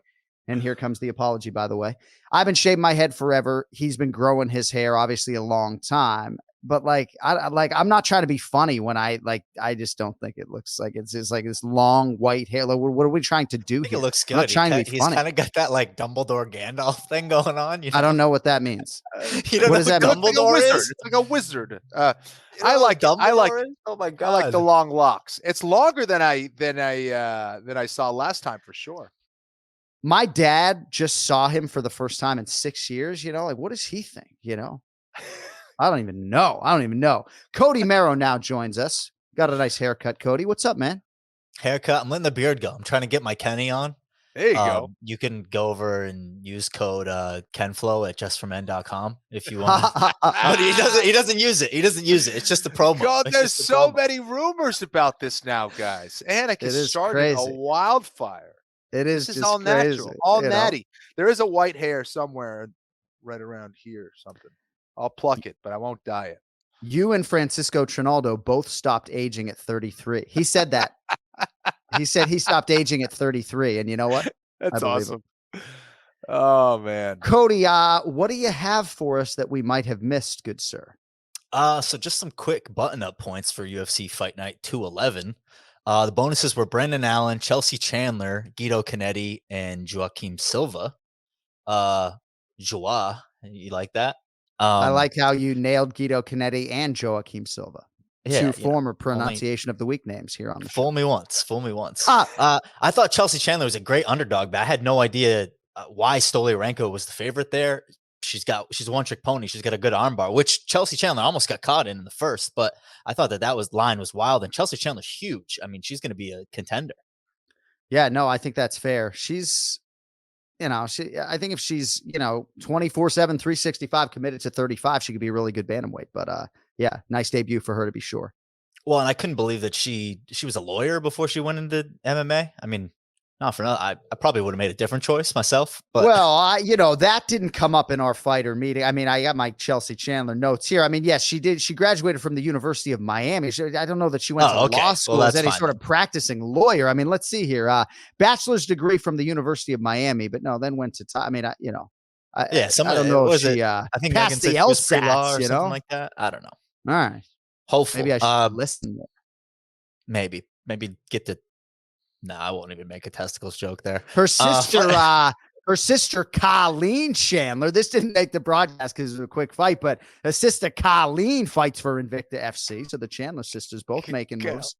And here comes the apology, by the way. I've been shaving my head forever. He's been growing his hair, obviously, a long time. But I'm not trying to be funny when I just don't think it looks like it's like this long white hair. Like, what are we trying to do here? It looks good. I'm not trying to be funny. He's kind of got that like Dumbledore Gandalf thing going on. I don't know what that means. What does that mean? Dumbledore is? It's like a wizard. I like Dumbledore. Oh my god! I like the long locks. It's longer than I saw last time for sure. My dad just saw him for the first time in 6 years. Like, what does he think? I don't even know. Cody Merrow now joins us. Got a nice haircut, Cody. What's up, man? Haircut. I'm letting the beard go. I'm trying to get my Kenny on. There you go. You can go over and use code KenFlow at justformen.com if you want. But he doesn't use it. He doesn't use it. It's just a promo. God, there's so many rumors about this now, guys. Anik is starting a wildfire. This is all natural, all natty. There is a white hair somewhere right around here or something. I'll pluck it, but I won't dye it. You and Francisco Trinaldo both stopped aging at 33. He said that. He said he stopped aging at 33. And you know what? That's awesome. Oh, man. Cody, what do you have for us that we might have missed, good sir? So just some quick button-up points for UFC Fight Night 211. The bonuses were Brendan Allen, Chelsea Chandler, Guido Canetti, and Joaquim Silva. Joa, you like that? I like how you nailed Guido Canetti and Joaquim Silva. Two former pronunciation of the week names here on the show. Fool me once. I thought Chelsea Chandler was a great underdog, but I had no idea why Stoliarenko was the favorite there. She's a one-trick pony. She's got a good armbar, which Chelsea Chandler almost got caught in the first. But I thought that line was wild, and Chelsea Chandler's huge. I mean, she's going to be a contender. Yeah, no, I think that's fair. She's, I think if she's, 24/7, 365 committed to 35, she could be a really good bantamweight. But yeah, nice debut for her to be sure. Well, and I couldn't believe that she was a lawyer before she went into MMA. I mean, not for nothing. I probably would have made a different choice myself. But well, that didn't come up in our fighter meeting. I mean, I got my Chelsea Chandler notes here. I mean, yes, she did. She graduated from the University of Miami. I don't know that she went to law school as any sort of practicing lawyer. I mean, let's see here. Bachelor's degree from the University of Miami, but no, then went to I mean, I don't know if she I think passed the LSATs, or something like that. I don't know. All right. Hopefully. Maybe I should listen more. Maybe get to. No, I won't even make a testicles joke there. Her sister, Colleen Chandler. This didn't make the broadcast because it was a quick fight, but her sister Colleen fights for Invicta FC. So the Chandler sisters both making moves.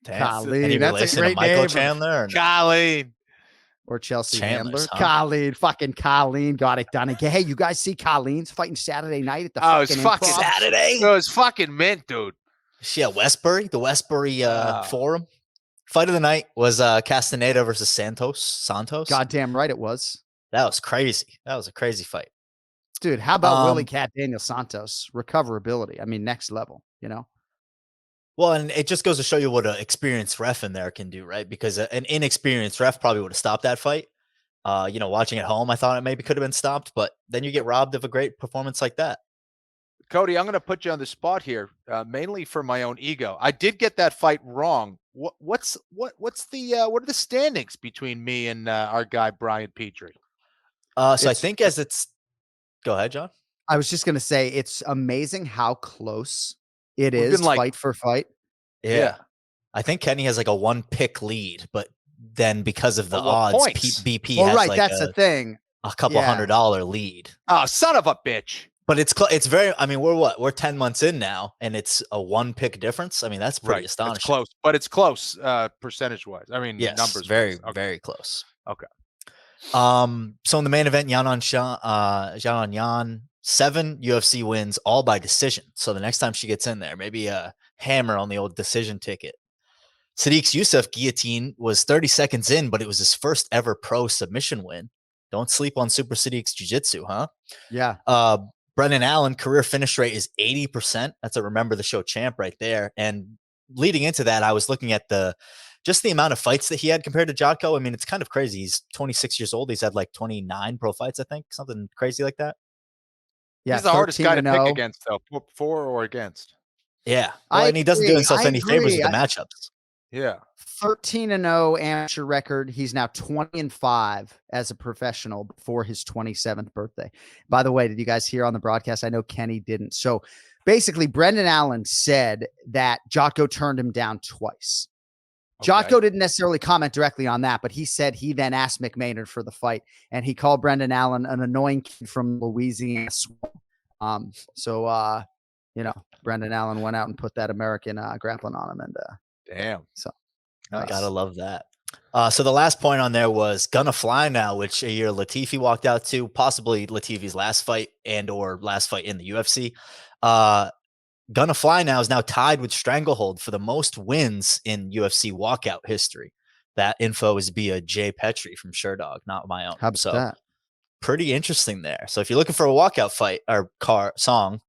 Colleen, that's a great Michael name. Chandler, Colleen, or Chelsea Chandler. Colleen, fucking Colleen got it done again. Hey, you guys see Colleen's fighting Saturday night at the fucking Saturday? It was fucking mint, dude. She at Westbury, the Westbury Forum. Fight of the night was Castaneda versus Santos. Goddamn right it was. That was crazy. That was a crazy fight. Dude, how about Willie Cat Daniel Santos? Recoverability. I mean, next level, you know? Well, and it just goes to show you what an experienced ref in there can do, right? Because an inexperienced ref probably would have stopped that fight. Watching at home, I thought it maybe could have been stopped, but then you get robbed of a great performance like that. Cody, I'm going to put you on the spot here, mainly for my own ego. I did get that fight wrong. What are the standings between me and our guy Brian Petrie? I think go ahead, John. I was just going to say it's amazing how close it is fight for fight. Yeah. I think Kenny has like a 1-pick lead, but then because of the odds, BP has like that's the thing. A couple $100 lead. Oh, son of a bitch. But it's very, I mean, we're 10 months in now and it's a 1-pick difference. I mean, that's pretty astonishing. It's close, but it's close percentage wise. I mean, yes, numbers. Very, very close. Okay. So in the main event, Yan 7 UFC wins, all by decision. So the next time she gets in there, maybe a hammer on the old decision ticket. Sadiq Youssef guillotine was 30 seconds in, but it was his first ever pro submission win. Don't sleep on Super Sadiq's jiu-jitsu, huh? Yeah. Brendan Allen, career finish rate is 80%. That's a Remember the Show champ right there. And leading into that, I was looking at just the amount of fights that he had compared to Jotko. I mean, it's kind of crazy. He's 26 years old. He's had like 29 pro fights, I think, something crazy like that. Yeah, he's the hardest guy to pick against, though, for or against. Yeah, and he doesn't do himself any favors with the matchups. Yeah, 13-0 amateur record. He's now 20-5 as a professional before his 27th birthday. By the way, did you guys hear on the broadcast? I know Kenny didn't. So basically, Brendan Allen said that Jotko turned him down twice. Okay. Jotko didn't necessarily comment directly on that, but he said he then asked McMaynard for the fight, and he called Brendan Allen an annoying kid from Louisiana. Brendan Allen went out and put that American grappling on him, and damn. So I gotta love that. So the last point on there was Gonna Fly Now, which a year Latifi walked out to, possibly Latifi's last fight or last fight in the UFC. Gonna Fly Now is now tied with Stranglehold for the most wins in UFC walkout history. That info is via Jay Petrie from Sherdog, not my own. How about that? Pretty interesting there. So if you're looking for a walkout fight or song,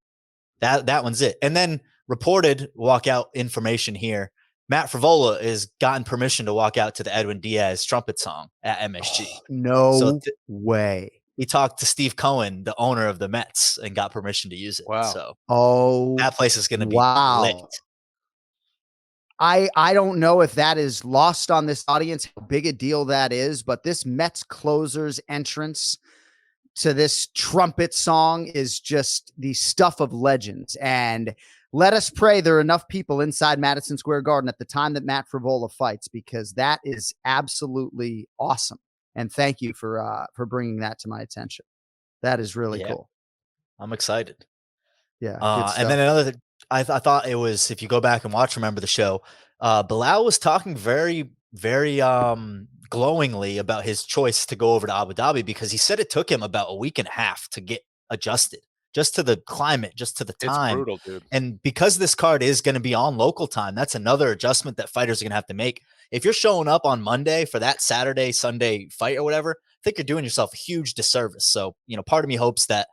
that one's it. And then reported walkout information here. Matt Frivola has gotten permission to walk out to the Edwin Diaz trumpet song at MSG. No way. He talked to Steve Cohen, the owner of the Mets, and got permission to use it. Wow. So that place is going to be lit. I don't know if that is lost on this audience, how big a deal that is, but this Mets closer's entrance to this trumpet song is just the stuff of legends. And let us pray there are enough people inside Madison Square Garden at the time that Matt Frivola fights, because that is absolutely awesome. And thank you for bringing that to my attention. That is really cool. I'm excited. Yeah. And then another thing, I thought it was, if you go back and watch Remember the Show, Bilal was talking very, very glowingly about his choice to go over to Abu Dhabi, because he said it took him about a week and a half to get adjusted, just to the climate, just to the time. It's brutal, dude. And because this card is going to be on local time, that's another adjustment that fighters are going to have to make. If you're showing up on Monday for that Saturday, Sunday fight or whatever, I think you're doing yourself a huge disservice. So, part of me hopes that,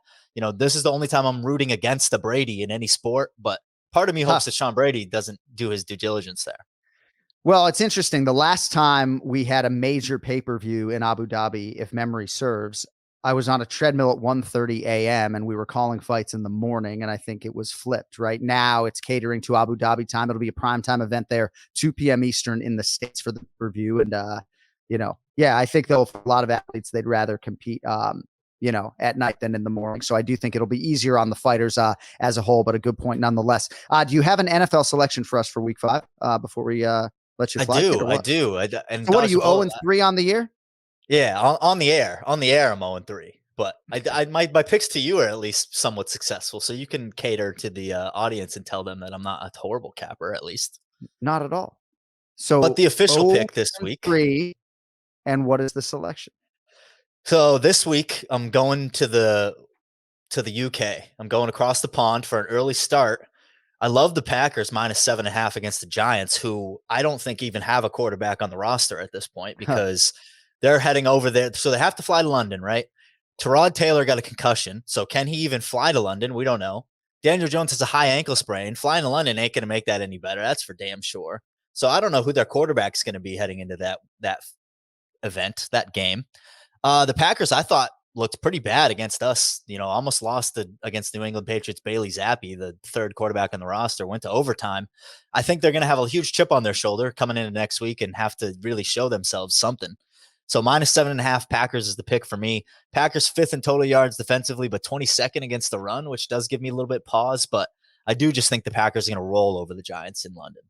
this is the only time I'm rooting against the Brady in any sport, but part of me hopes that Sean Brady doesn't do his due diligence there. Well, it's interesting. The last time we had a major pay-per-view in Abu Dhabi, if memory serves, I was on a treadmill at 1:30 a.m. and we were calling fights in the morning, and I think it was flipped. Right now, it's catering to Abu Dhabi time. It'll be a primetime event there, 2 p.m. Eastern in the States for the review. And, I think though for a lot of athletes, they'd rather compete, at night than in the morning. So I do think it'll be easier on the fighters as a whole, but a good point nonetheless. Do you have an NFL selection for us for week 5 before we let you fly? I do. And so what are you, 0-3 on the year? Yeah, on the air. On the air, I'm 0-3. But my picks to you are at least somewhat successful, so you can cater to the audience and tell them that I'm not a horrible capper, at least. Not at all. So, but the official pick this week. 3, and what is the selection? So this week I'm going to the UK. I'm going across the pond for an early start. I love the Packers -7.5 against the Giants, who I don't think even have a quarterback on the roster at this point, because They're heading over there. So they have to fly to London, right? Tyrod Taylor got a concussion. So can he even fly to London? We don't know. Daniel Jones has a high ankle sprain. Flying to London ain't going to make that any better. That's for damn sure. So I don't know who their quarterback's going to be heading into that event, that game. The Packers, I thought, looked pretty bad against us. Almost lost against New England Patriots. Bailey Zappi, the third quarterback on the roster, went to overtime. I think they're going to have a huge chip on their shoulder coming into next week and have to really show themselves something. So -7.5 Packers is the pick for me. Packers 5th in total yards defensively, but 22nd against the run, which does give me a little bit pause. But I do just think the Packers are going to roll over the Giants in London.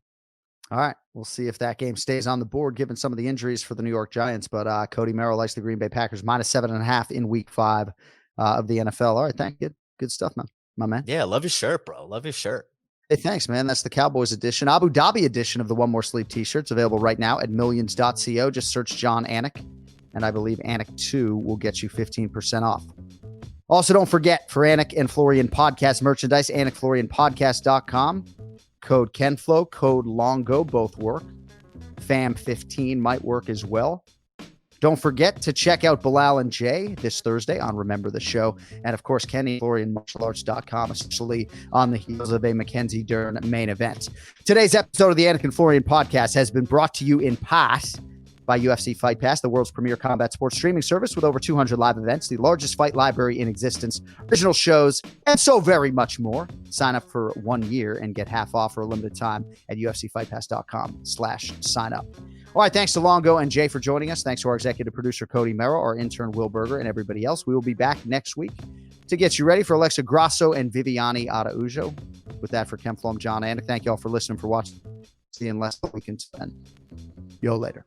All right. We'll see if that game stays on the board, given some of the injuries for the New York Giants. But Cody Merrill likes the Green Bay Packers -7.5 in week 5 of the NFL. All right. Thank you. Good stuff, man. My man. Yeah. Love your shirt, bro. Love your shirt. Hey, thanks, man. That's the Cowboys edition. Abu Dhabi edition of the One More Sleep t-shirts available right now at millions.co. Just search Jon Anik, and I believe Anik 2 will get you 15% off. Also, don't forget, for Anik and Florian podcast merchandise, AnikFlorianPodcast.com. Code KenFlo, code Longo, both work. FAM15 might work as well. Don't forget to check out Bilal and Jay this Thursday on Remember the Show. And of course, KennyFlorianMartialArts.com, especially on the heels of a Mackenzie Dern main event. Today's episode of the Anik and Florian podcast has been brought to you in part by UFC Fight Pass, the world's premier combat sports streaming service with over 200 live events, the largest fight library in existence, original shows, and so very much more. Sign up for 1 year and get half off for a limited time at UFCFightPass.com/sign up. All right, thanks to Longo and Jay for joining us. Thanks to our executive producer, Cody Merrill, our intern, Will Berger, and everybody else. We will be back next week to get you ready for Alexa Grasso and Viviane Araujo. With that, for KenFlo, I'm Jon Anik. Thank you all for listening, for watching. See you in less than we can spend. Yo, later.